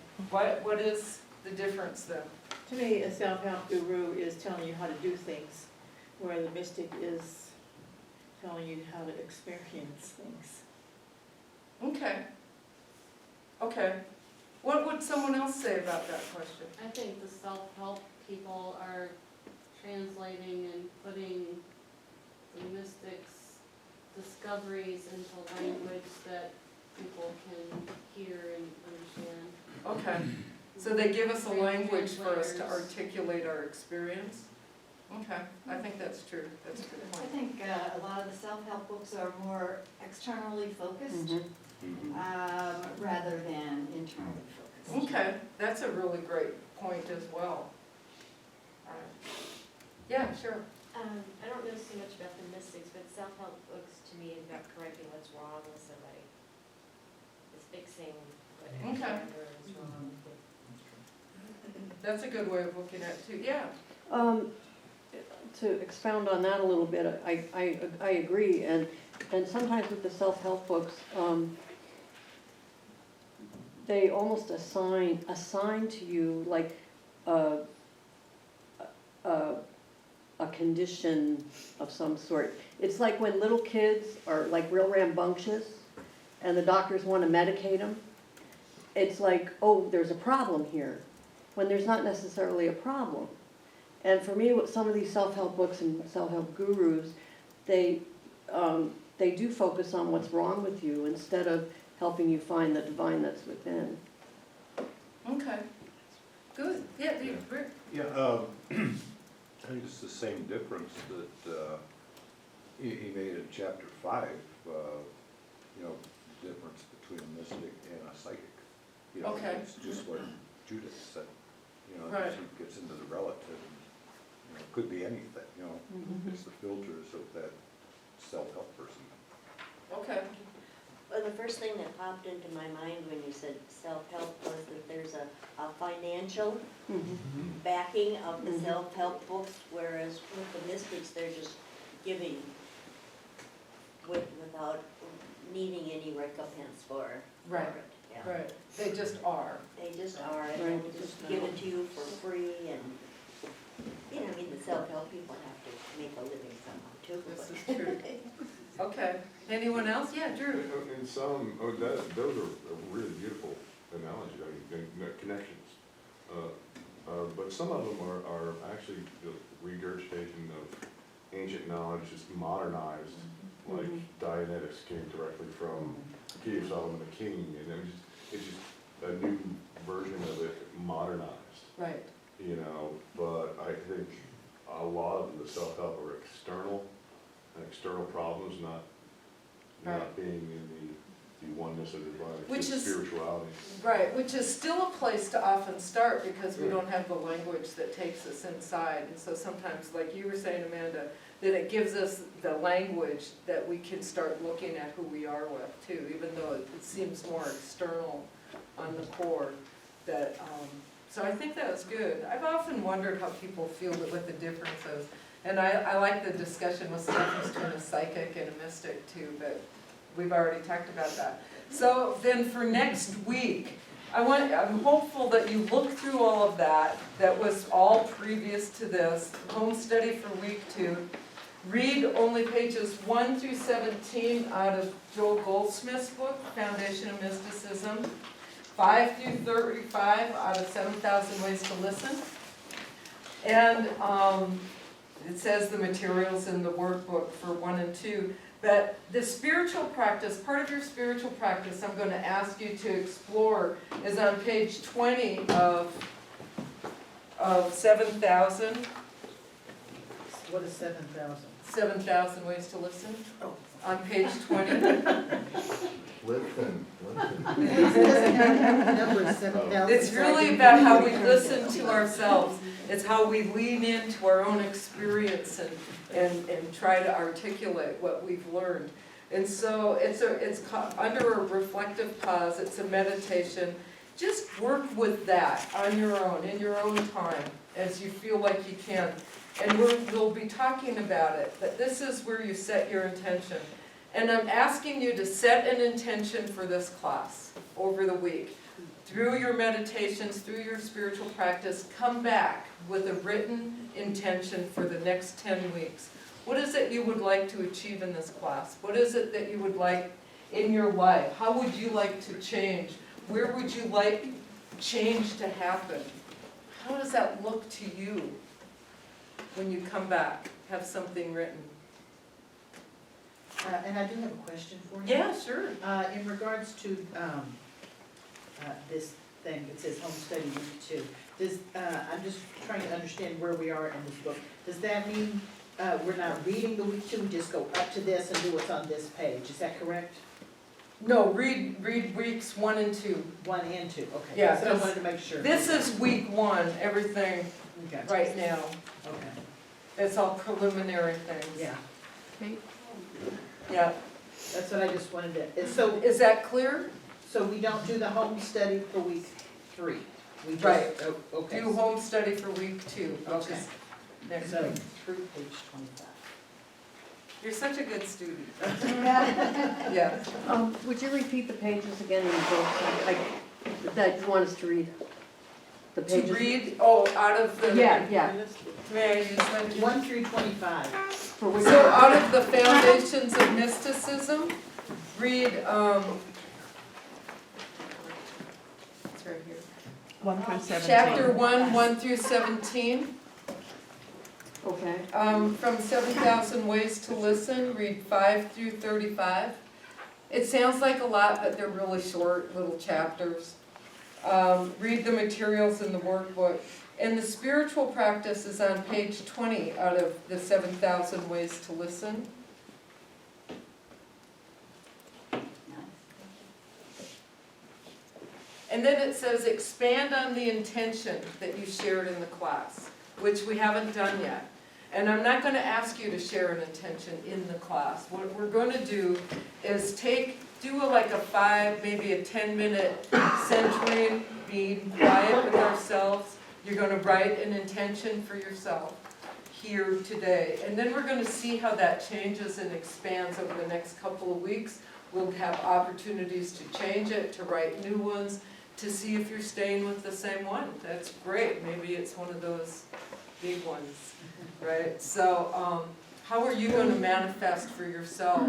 what is the difference then? To me, a self-help guru is telling you how to do things, where the mystic is telling you how to experience things. Okay. Okay. What would someone else say about that question? I think the self-help people are translating and putting the mystics' discoveries into language that people can hear and understand. Okay. So they give us a language for us to articulate our experience? Okay, I think that's true. That's a good I point. think a lot of the self-help books are more externally focused, rather than internally focused. Okay, that's a really great point as well. All right. Yeah, sure. I don't know so much about the mystics, but self-help books to me is about correcting what's wrong with somebody. It's fixing what Okay. is wrong. That's a good way of looking at it too. Yeah. To expound on that a little bit, I agree, and sometimes with the self-help books, they almost assign to you like a condition of some sort. It's like when little kids are like real rambunctious and the doctors want to medicate them. It's like, oh, there's a problem here, when there's not necessarily a problem. And for me, with some of these self-help books and self-help gurus, they do focus on what's wrong with you instead of helping you find the divine that's within. Okay. Good. Yeah, Rick. Yeah, I think it's the same difference that he made in chapter 5, difference between a mystic and a psychic. Okay. It's just what Judith said, Right. she gets into the relative, and, it could be anything, it's the filters of that self-help person. Okay. Well, the first thing that popped into my mind when you said self-help was that there's a financial backing of the self-help books, whereas with the mystics, they're just giving without needing any recompense for Right. it. Yeah. Right. They just are. They just are, and they'll just give it to you for free, and, the self-help people have to make a living somehow too. This is true. Okay. Anyone else? Yeah, Drew. And some, those are really beautiful analogies, connections. But some of them are actually the regurgitation of ancient knowledge, just modernized, like Dianetics came directly from Key of Solomon the King, and it's just a new version of it modernized. Right. But I think a lot of the self-help are external problems, not being in the oneness of the divine, Which is spirituality. Right, which is still a place to often start because we don't have the language that takes us inside. And so sometimes, like you were saying, Amanda, that it gives us the language that we can start looking at who we are with too, even though it seems more external on the core. So I think that was good. I've often wondered how people feel what the difference is. And I like the discussion with Steph between a psychic and a mystic too, but we've already talked about that. So then for next week, I'm hopeful that you look through all of that. That was all previous to this. Home study for week 2. Read only pages 1 through 17 out of Joel Goldsmith's book, Foundation of Mysticism. 5 through 35 out of 7,000 Ways to Listen. And it says the materials in the workbook for 1 and 2. But the spiritual practice, part of your spiritual practice I'm going to ask you to explore is on page 20 of 7,000 What is 7,000? 7,000 Ways to Listen, Oh. on page 20. Listen. It doesn't have the number 7,000. It's really about how we listen to ourselves. It's how we lean into our own experience and try to articulate what we've learned. And so it's under a reflective pause, it's a meditation. Just work with that on your own, in your own time, as you feel like you can. And we'll be talking about it, but this is where you set your intention. And I'm asking you to set an intention for this class over the week. Through your meditations, through your spiritual practice, come back with a written intention for the next 10 weeks. What is it you would like to achieve in this class? What is it that you would like in your life? How would you like to change? Where would you like change to happen? How does that look to you when you come back? Have something written. And I do have a question for you. Yeah, sure. In regards to this thing, it says home study week 2. I'm just trying to understand where we are in this book. Does that mean we're not reading the week 2, we just go up to this and do what's on this page? Is that correct? No, read weeks 1 and 2. 1 and 2, okay. Yeah, So I wanted to make sure. This is week 1, everything Okay. right now. Okay, It's all preliminary things. yeah, Yeah. that's what I just wanted to, so, Is that clear? so we don't do the home study for week 3? We just, Right. oh, okay. Do home study for week 2, which Okay. is next So, week. through page 25. You're such a good student. Yeah. Would you repeat the pages again in both, that you want us to read? The To pages? read, out of the. Yeah. May I use my? 1 through 25. For which? So out of the Foundations of Mysticism, read, it's right here. 1 through 17. Chapter 1, 1 through 17. Okay. From 7,000 Ways to Listen, read 5 through 35. It sounds like a lot, but they're really short little chapters. Read the materials in the workbook. And the spiritual practice is on page 20 out of the 7,000 Ways to Listen. And then it says expand on the intention that you shared in the class, which we haven't done yet. And I'm not going to ask you to share an intention in the class. What we're going to do is like a 5, maybe a 10-minute centering, being quiet with ourselves. You're going to write an intention for yourself here today. And then we're going to see how that changes and expands over the next couple of weeks. We'll have opportunities to change it, to write new ones, to see if you're staying with the same one. That's great. Maybe it's one of those big ones, right? So how are you going to manifest for yourself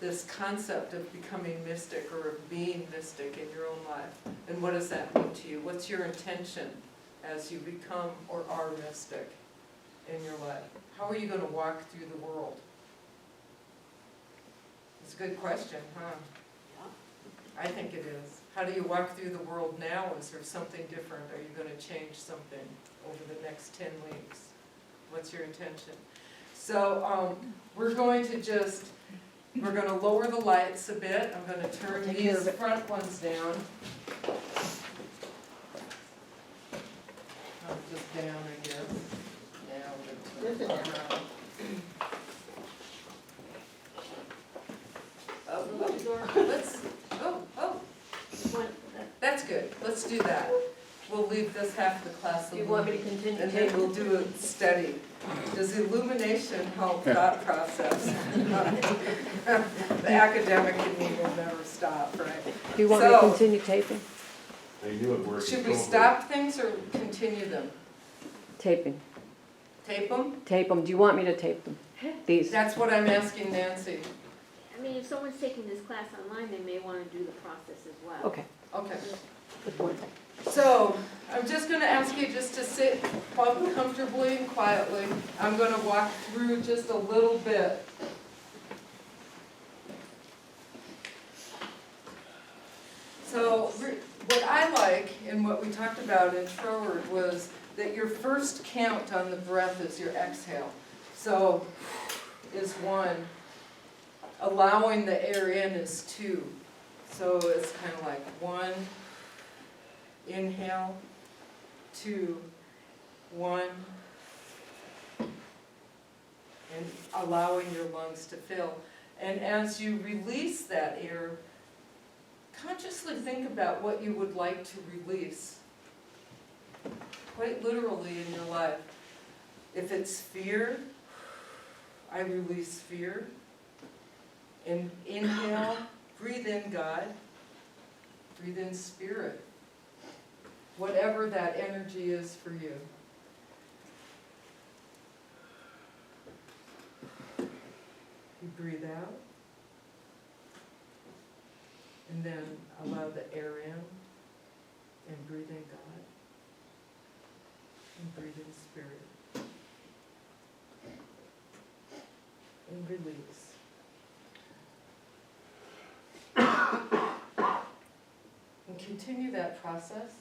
this concept of becoming mystic or of being mystic in your own life? And what does that mean to you? What's your intention as you become or are mystic in your life? How are you going to walk through the world? It's a good question, huh? I think it is. How do you walk through the world now? Is there something different? Are you going to change something over the next 10 weeks? What's your intention? So we're going to lower the lights a bit. I'm going to turn these front ones down. Just down, I guess. Now we're going to turn it around. That's good. Let's do that. We'll leave this half of the class Do alone. you want me to continue? And then we'll do a study. Does illumination help thought process? The academic in me will never stop, right? Do you want me to continue taping? They knew it worked. Should we stop things or continue them? Taping. Tape them? Tape them. Do you want me to tape them? These? That's what I'm asking Nancy. I mean, if someone's taking this class online, they may want to do the process as well. Okay. Okay. Good point. So, I'm just going to ask you just to sit comfortably and quietly. I'm going to walk through just a little bit. So, what I like, and what we talked about in Forward, was that your first count on the breath is your exhale. So is 1. Allowing the air in is 2. So it's kind of like 1, inhale, 2, 1, and allowing your lungs to fill. And as you release that air, consciously think about what you would like to release, quite literally in your life. If it's fear, I release fear. And inhale, breathe in God, breathe in spirit, whatever that energy is for you. You breathe out, and then allow the air in, and breathe in God, and breathe in spirit, and release. And continue that process.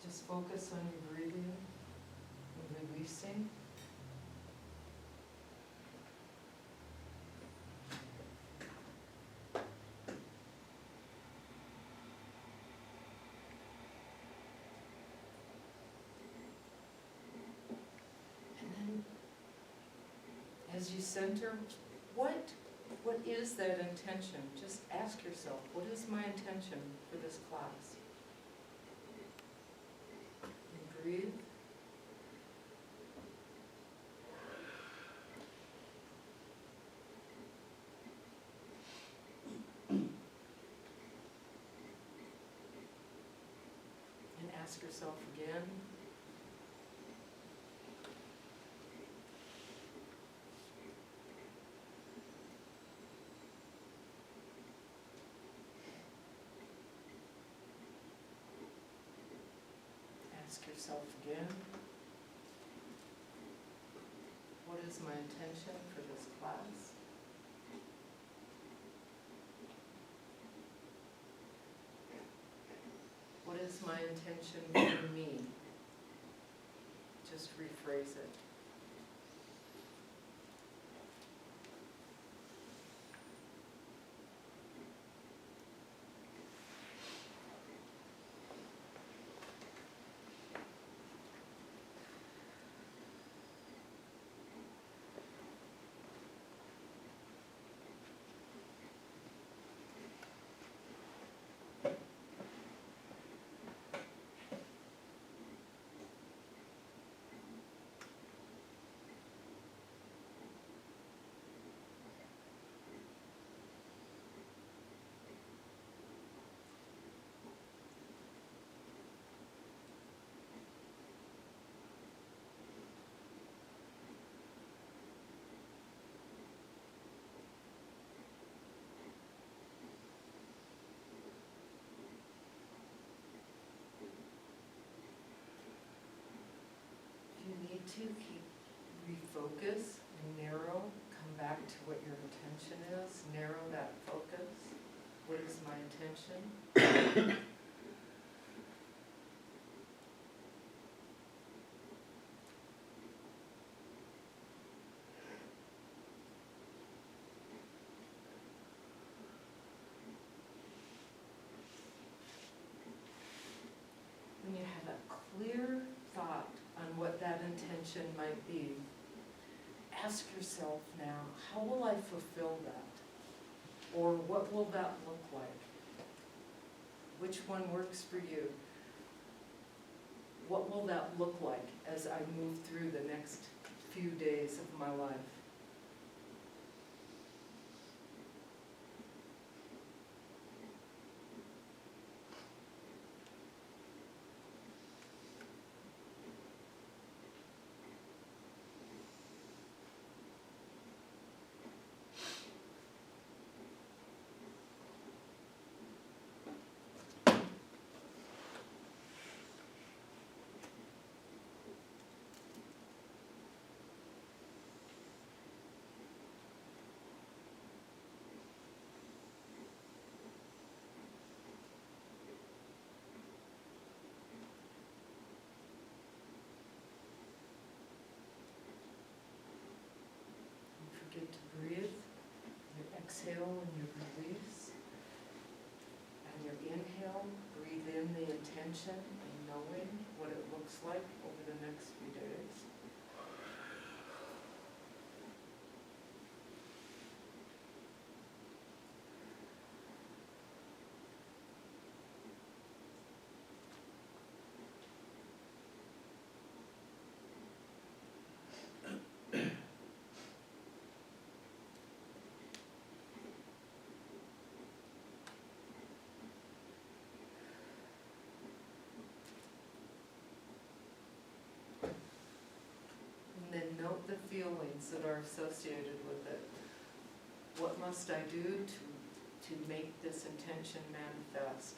Just focus on your breathing and releasing. As you center, what is that intention? Just ask yourself, what is my intention for this class? And breathe. And ask yourself again. Ask yourself again, what is my intention for this class? What is my intention for me? Just rephrase it. To keep refocus and narrow, come back to what your intention is, narrow that focus. What is my intention? When you have a clear thought on what that intention might be, ask yourself now, how will I fulfill that? Or what will that look like? Which one works for you? What will that look like as I move through the next few days of my life? intention and knowing what it looks like over the next few days. And then note the feelings that are associated with it. What must I do to make this intention manifest?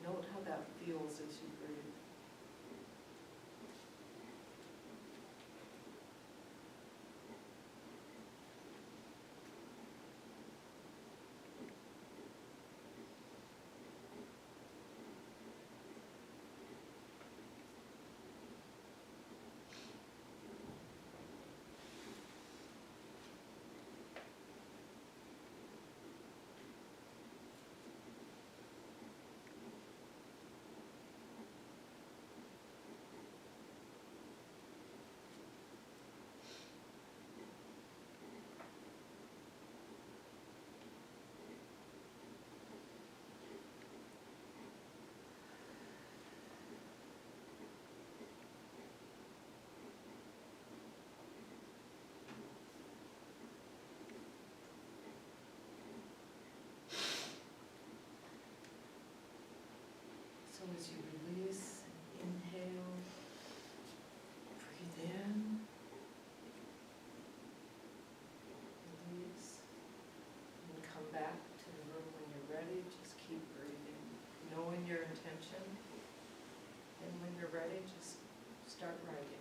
Note how that feels as you breathe. So as you release, inhale, breathe in, release, and come back to the room when you're ready. Just keep breathing, knowing your intention, and when you're ready, just start writing.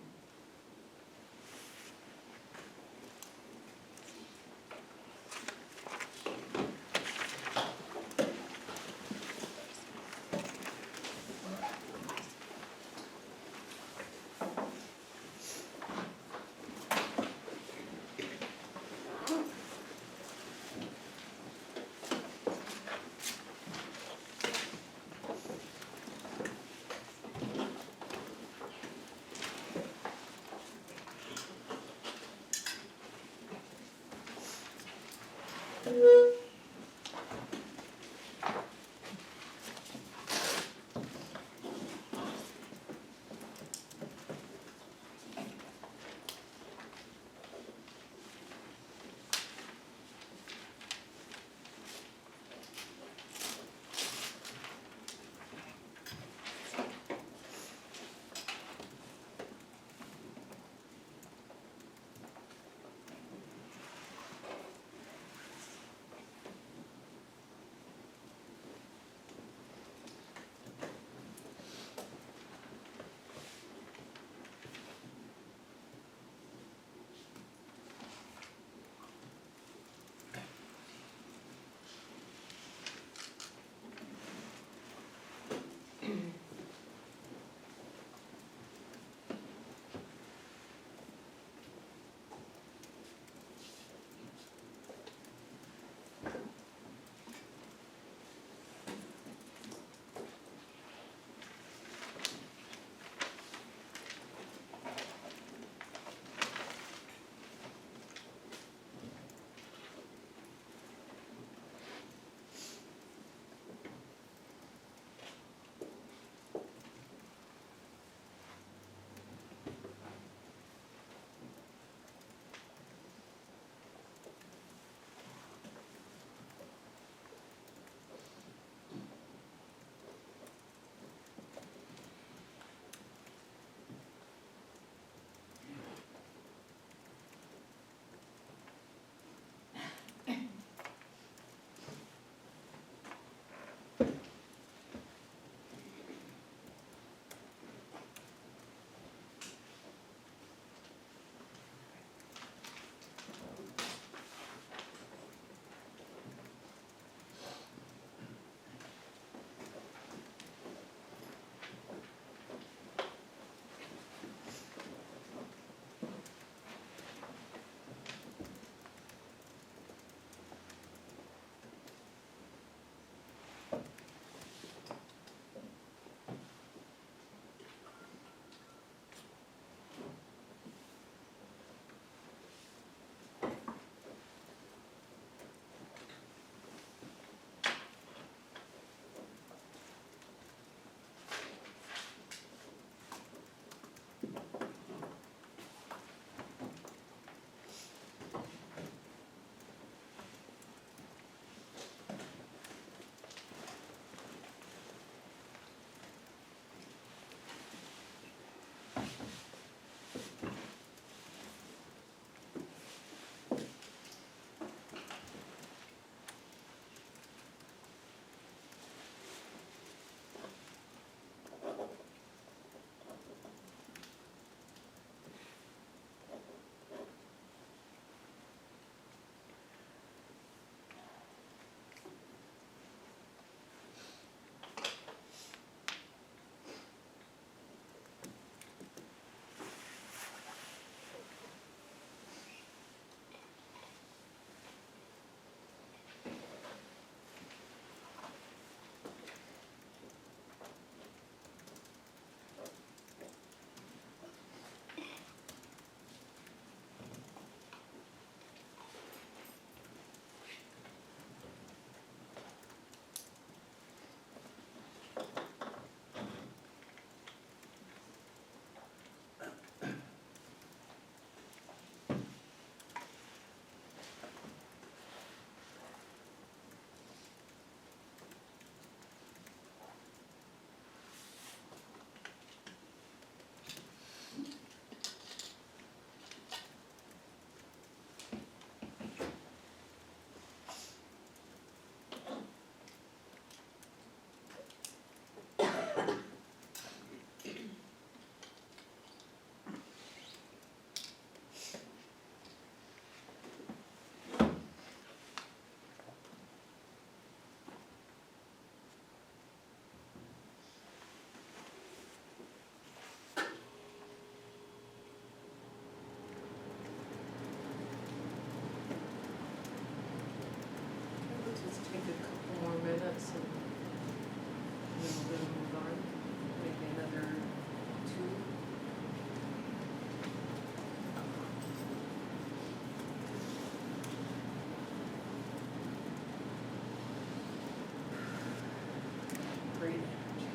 this and then we're gonna move on, maybe another 2. Great energy.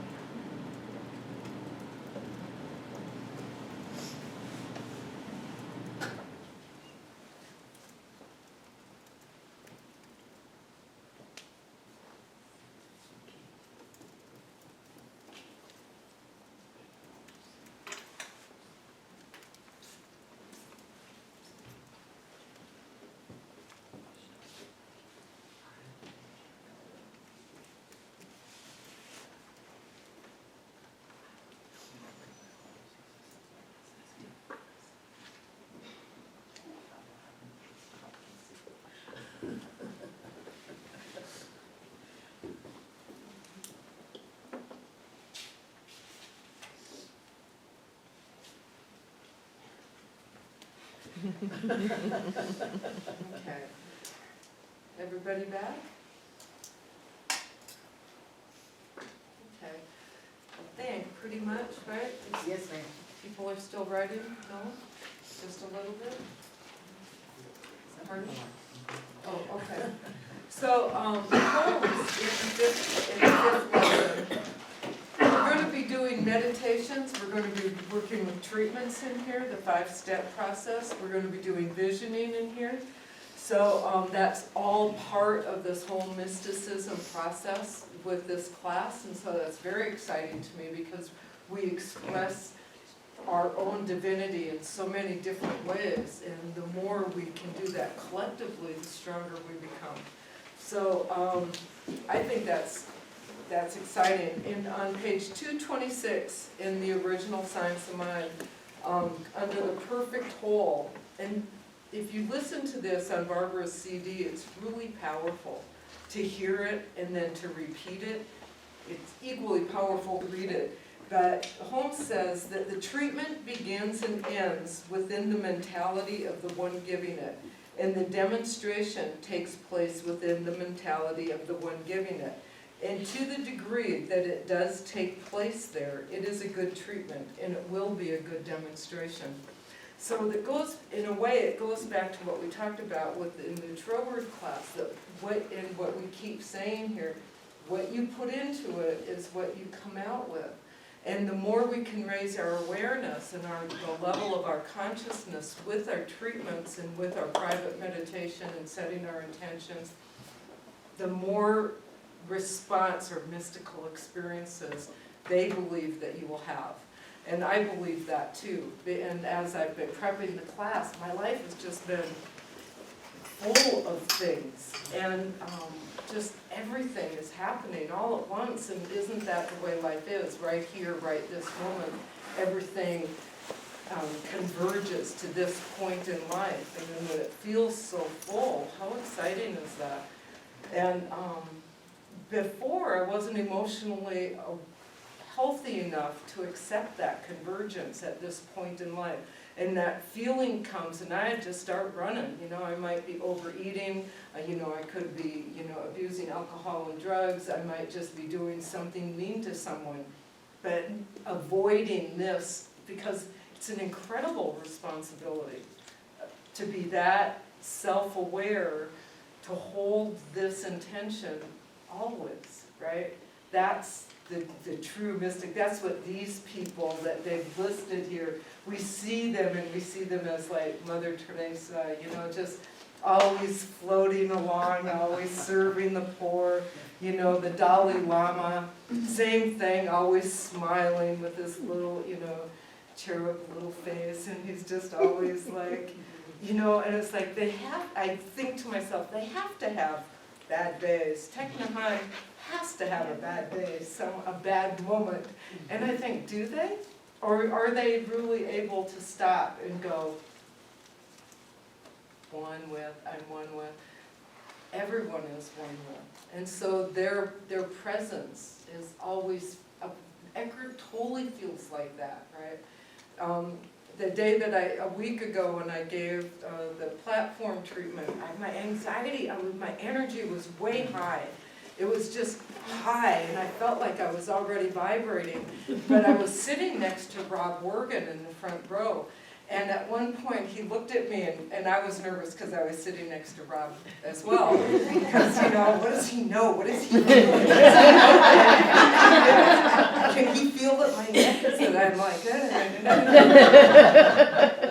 Okay. Everybody back? Okay. I think pretty much, right? Yes, ma'am. People are still writing? No? Just a little bit? Pardon? Oh, okay. So, Holmes, in the fifth lesson, we're going to be doing meditations. We're going to be working with treatments in here, the 5-step process. We're going to be doing visioning in here. So that's all part of this whole mysticism process with this class. And so that's very exciting to me because we express our own divinity in so many different ways. And the more we can do that collectively, the stronger we become. So I think that's exciting. And on page 226 in the original Science of Mind, under the perfect whole, and if you listen to this on Barbara's CD, it's really powerful to hear it and then to repeat it. It's equally powerful to read it. But Holmes says that the treatment begins and ends within the mentality of the one giving it. And the demonstration takes place within the mentality of the one giving it. And to the degree that it does take place there, it is a good treatment and it will be a good demonstration. So that goes, in a way, it goes back to what we talked about in the Troward class, that what we keep saying here, what you put into it is what you come out with. And the more we can raise our awareness and the level of our consciousness with our treatments and with our private meditation and setting our intentions, the more response or mystical experiences they believe that you will have. And I believe that too. And as I've been prepping the class, my life has just been full of things. And just everything is happening all at once. And isn't that the way life is? Right here, right this moment, everything converges to this point in life. And then when it feels so full, how exciting is that? And before, I wasn't emotionally healthy enough to accept that convergence at this point in life. And that feeling comes and I had to start running. You know, I might be overeating, I could be, abusing alcohol and drugs, I might just be doing something mean to someone. But avoiding this, because it's an incredible responsibility to be that self-aware, to hold this intention always, right? That's the true mystic. That's what these people that they've listed here, we see them and we see them as like Mother Teresa, just always floating along, always serving the poor, the Dalai Lama, same thing, always smiling with this little, cherub little face, and he's just always like, and it's like I think to myself, they have to have bad days. Thich Nhat Hanh has to have a bad day, a bad moment. And I think, do they? Or are they really able to stop and go, I'm one with, everyone is one with. And so their presence is always, Eckhart totally feels like that, right? The day that a week ago when I gave the platform treatment, my anxiety, my energy was way high. It was just high, and I felt like I was already vibrating. But I was sitting next to Rob Worgan in the front row. And at one point, he looked at me, and I was nervous because I was sitting next to Rob as well. Because, you know, what does he know? What does he feel? Can he feel that my neck is, and I'm like,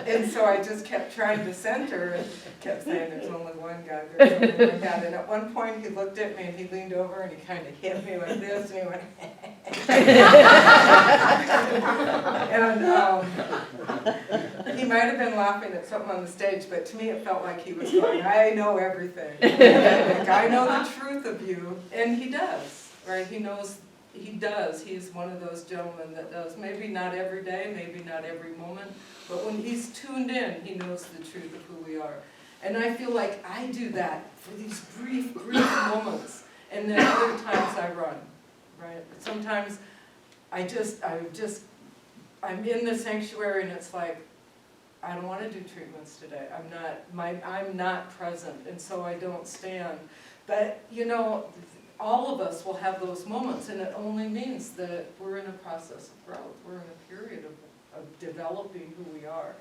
and so I just kept trying to center and kept saying, there's only one God, there's only one God. And at one point, he looked at me, and he leaned over, and he kind of hit me like this, and he went, and he might have been laughing at something on the stage, but to me it felt like he was going, I know everything. Like, I know the truth of you. And he does, right? He knows, he does. He's one of those gentlemen that does. Maybe not every day, maybe not every moment, but when he's tuned in, he knows the truth of who we are. And I feel like I do that for these brief moments. And then other times I run, right? Sometimes I'm in the sanctuary and it's like, I don't want to do treatments today. I'm not present, and so I don't stand. But, you know, all of us will have those moments, and it only means that we're in a process of growth. We're in a period of developing who we are.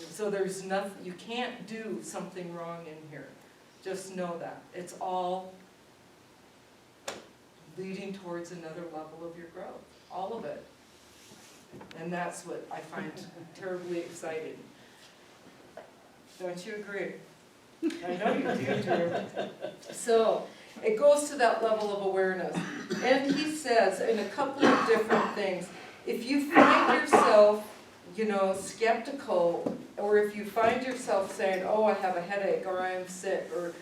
So there's nothing, you can't do something wrong in here. Just know that. It's all leading towards another level of your growth. All of it. And that's what I find terribly exciting. Don't you agree? I know you do, Drew. So it goes to that level of awareness. And he says in a couple of different things, if you find yourself, you know, skeptical, or if you find yourself saying, oh, I have a headache, or I'm sick, or,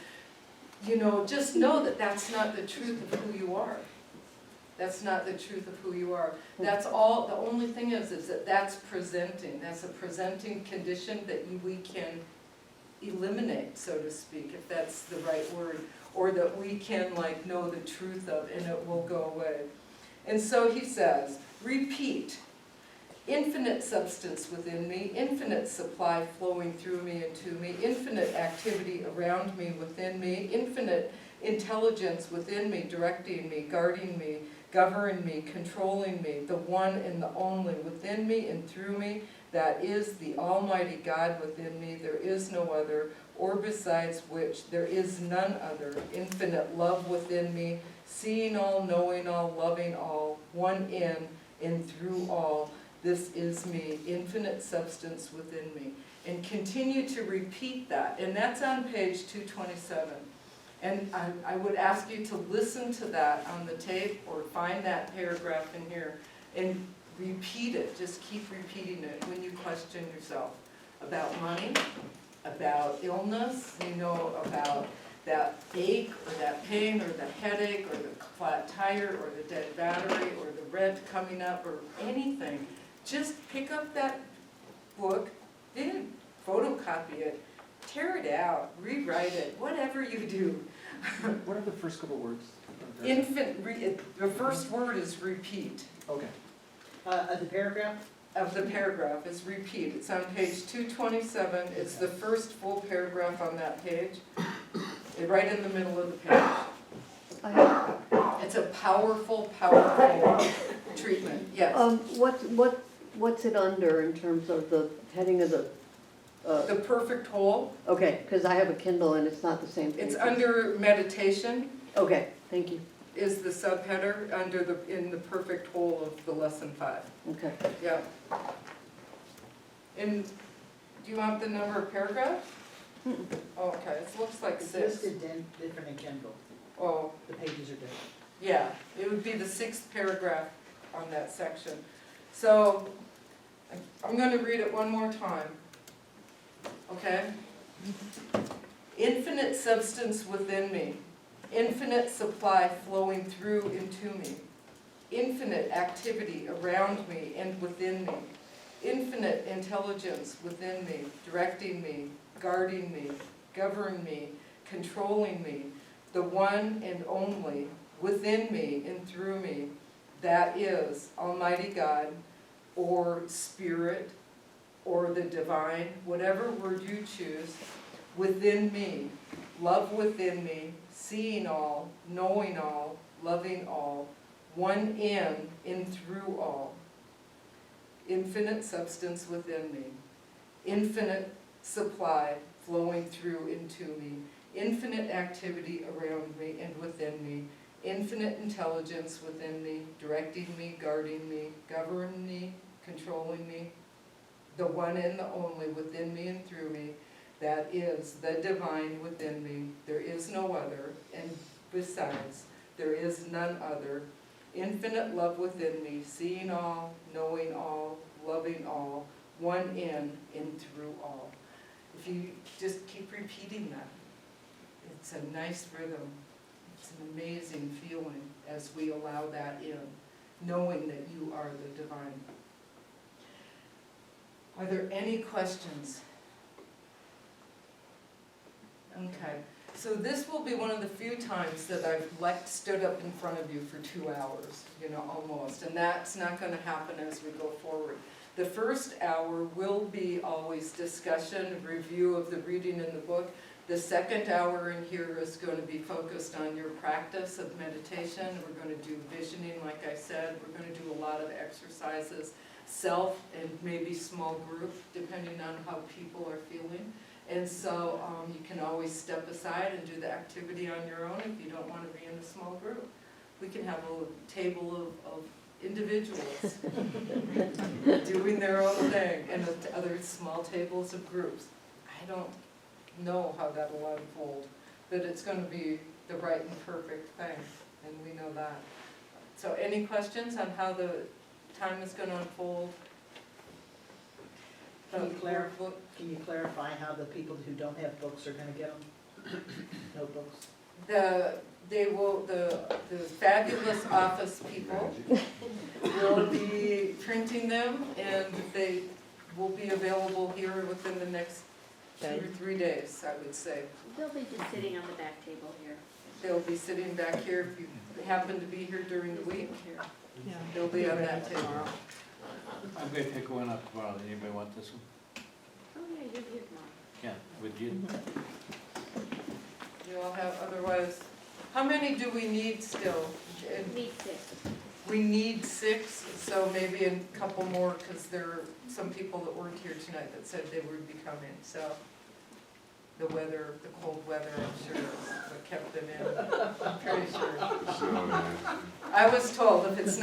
you know, just know that that's not the truth of who you are. That's not the truth of who you are. That's all, the only thing is that that's presenting. That's a presenting condition that we can eliminate, so to speak, if that's the right word, or that we can like know the truth of, and it will go away. And so he says, repeat, infinite substance within me, infinite supply flowing through me and to me, infinite activity around me, within me, infinite intelligence within me, directing me, guarding me, governing me, controlling me, the one and the only within me and through me, that is the Almighty God within me, there is no other, or besides which there is none other, infinite love within me, seeing all, knowing all, loving all, one in and through all, this is me, infinite substance within me. And continue to repeat that, and that's on page 227. And I would ask you to listen to that on the tape or find that paragraph in here and repeat it. Just keep repeating it when you question yourself about money, about illness, you know, about that ache or that pain or the headache or the flat tire or the dead battery or the rent coming up or anything. Just pick up that book, then photocopy it, tear it out, rewrite it, whatever you do. What are the first couple words? The first word is repeat. Okay. The paragraph? Of the paragraph is repeat. It's on page 227. It's the first full paragraph on that page. Right in the middle of the page. It's a powerful, powerful treatment. Yes. What's it under in terms of the heading of the? The perfect whole. Okay, because I have a Kindle and it's not the same thing. It's under meditation. Okay, thank you. Is the subheader under in the perfect whole of the lesson 5. Okay. Yeah. And do you want the number of paragraphs? Okay, it looks like It's 6. listed different in Kindle. Oh. The pages are different. Yeah, it would be the 6th paragraph on that section. So I'm going to read it one more time. Okay? Infinite substance within me. Infinite supply flowing through into me. Infinite activity around me and within me. Infinite intelligence within me, directing me, guarding me, governing me, controlling me. The one and only within me and through me, that is Almighty God, or Spirit, or the divine, whatever word you choose, within me, love within me, seeing all, knowing all, loving all, one in through all, infinite substance within me, infinite supply flowing through into me, infinite activity around me and within me, infinite intelligence within me, directing me, guarding me, governing me, controlling me, the one and the only within me and through me, that is the divine within me. There is no other, and besides, there is none other. Infinite love within me, seeing all, knowing all, loving all, one in through all. If you just keep repeating that, it's a nice rhythm. It's an amazing feeling as we allow that in, knowing that you are the divine. Are there any questions? Okay, so this will be one of the few times that I've stood up in front of you for 2 hours, almost, and that's not going to happen as we go forward. The first hour will be always discussion, review of the reading in the book. The second hour in here is going to be focused on your practice of meditation. We're going to do visioning, like I said. We're going to do a lot of exercises, self and maybe small group, depending on how people are feeling. And so you can always step aside and do the activity on your own if you don't want to be in a small group. We can have a table of individuals doing their own thing, and other small tables of groups. I don't know how that will unfold, but it's going to be the right and perfect thing, and we know that. So any questions on how the time is going to unfold? Can you clarify how the people who don't have books are gonna get them? Notebooks? The fabulous office people will be printing them, and they will be available here within the next 2 or 3 days, I would say. They'll be just sitting on the back table here. They'll be sitting back here if you happen to be here during the week. They'll be on that table. I'm going to pick one up tomorrow. Anybody want this one? Oh, yeah, you're here tomorrow. Yeah, would you? You all have, otherwise, how many do we need still? Need 6. We need 6, so maybe a couple more, because there are some people that weren't here tonight that said they would be coming, so. The weather, the cold weather, I'm sure, is what kept them in, I'm pretty sure. I was told if it's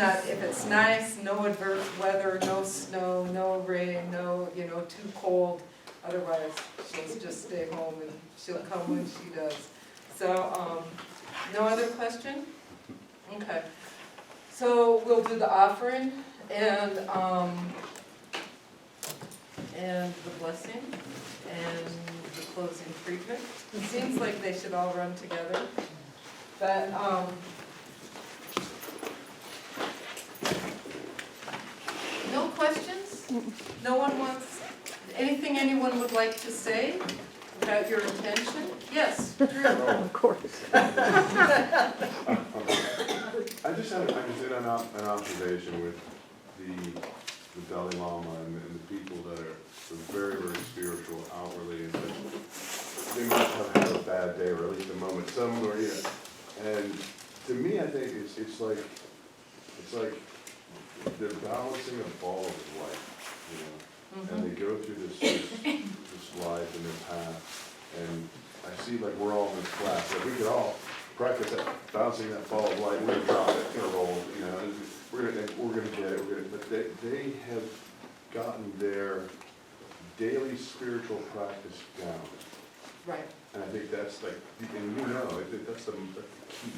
nice, no adverse weather, no snow, no rain, no, too cold, otherwise she'll just stay home and she'll come when she does. So, no other question? Okay. So we'll do the offering and the blessing and the closing treatment. It seems like they should all run together, but no questions? No one wants, anything anyone would like to say about your intention? Yes, Drew. Of course. I just had an observation with the Dalai Lama and the people that are very, very spiritual outwardly, and they must have had a bad day, or at least a moment somewhere, and to me, I think it's like they're balancing a ball of light, and they go through this life and their path, and I see like we're all in this class, like we could all practice that, bouncing that ball of light, we're gonna drop it, it's gonna roll, we're gonna get it, but they have gotten their daily spiritual practice down. Right. And I think that's like, and I think that's the key,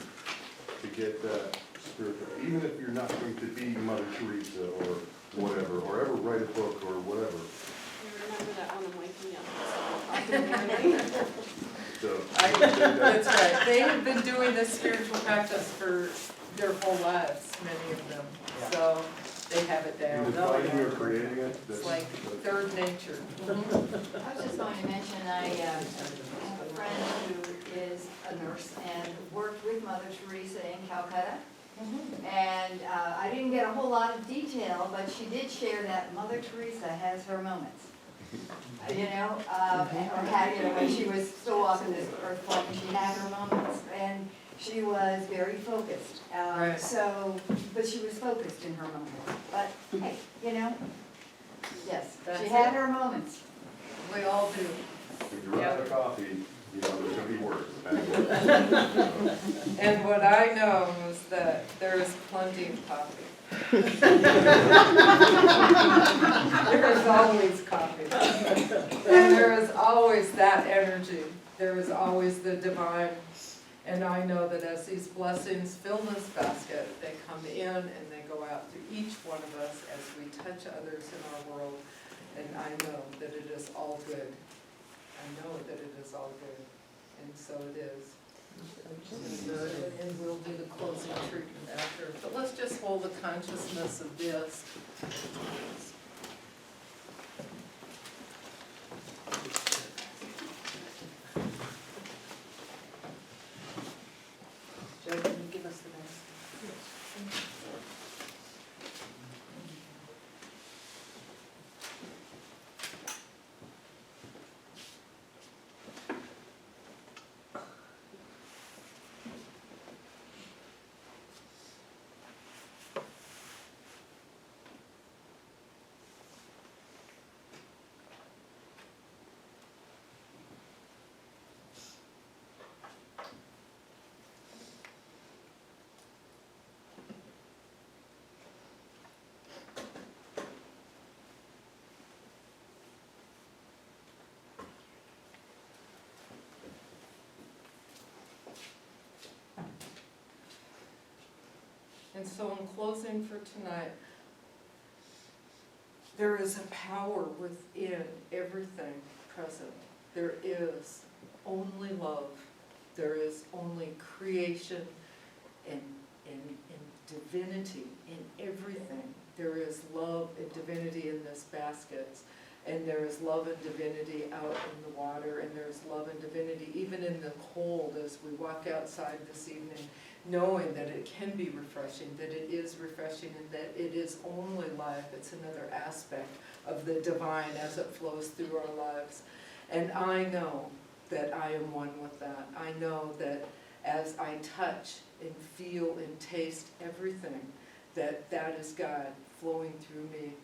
to get that spiritual, even if you're not going to be Mother Teresa or whatever, or ever write a book or whatever. Remember that when I'm waking up. So, That's right. They have been doing this spiritual practice for their whole lives, many of them. So they have it down. defining or creating it, It's like third nature. I was just going to mention, I have a friend who is a nurse and worked with Mother Teresa in Calcutta. And I didn't get a whole lot of detail, but she did share that Mother Teresa has her moments. Or had, when she was still off in this earth plane, she had her moments. And She was very focused. Right. So, but she was focused in her moment. But hey, you know, yes, That's she had it. her moments. We all do. If you run out of coffee, you know, there's gonna be worse. And what I know is that there is plenty of coffee. There is always coffee. And there is always that energy. There is always the divine. And I know that as these blessings fill this basket, they come in and they go out to each one of us as we touch others in our world. And I know that it is all good. I know that it is all good. And so it is. And we'll do the closing treatment after. But let's just hold the consciousness of this. Joe, can you give us the next? And so in closing for tonight, there is a power within everything present. There is only love. There is only creation and divinity in everything. There is love and divinity in this basket. And there is love and divinity out in the water. And there's love and divinity even in the cold as we walk outside this evening, knowing that it can be refreshing, that it is refreshing, and that it is only life. It's another aspect of the divine as it flows through our lives. And I know that I am one with that. I know that as I touch and feel and taste everything, that that is God flowing through me.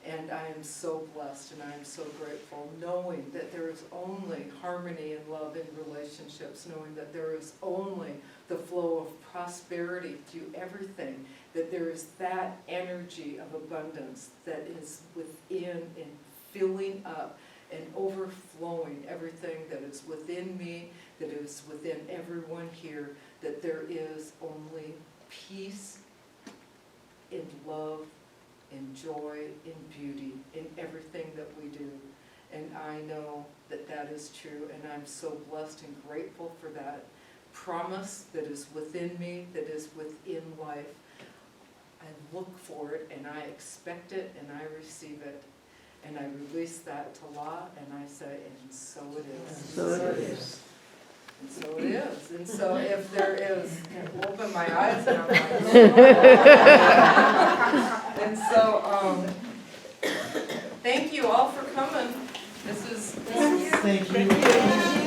And I am so blessed and I am so grateful, knowing that there is only harmony and love in relationships, knowing that there is only the flow of prosperity through everything, that there is that energy of abundance that is within and filling up and overflowing everything that is within me, that is within everyone here, that there is only peace and love and joy and beauty in everything that we do. And I know that that is true, and I'm so blessed and grateful for that promise that is within me, that is within life. I look for it, and I expect it, and I receive it, and I release that to law, and I say, and so it is. So it is. And so it is. And so if there is, I open my eyes and I'm like, and so, thank you all for coming. This is Thank you.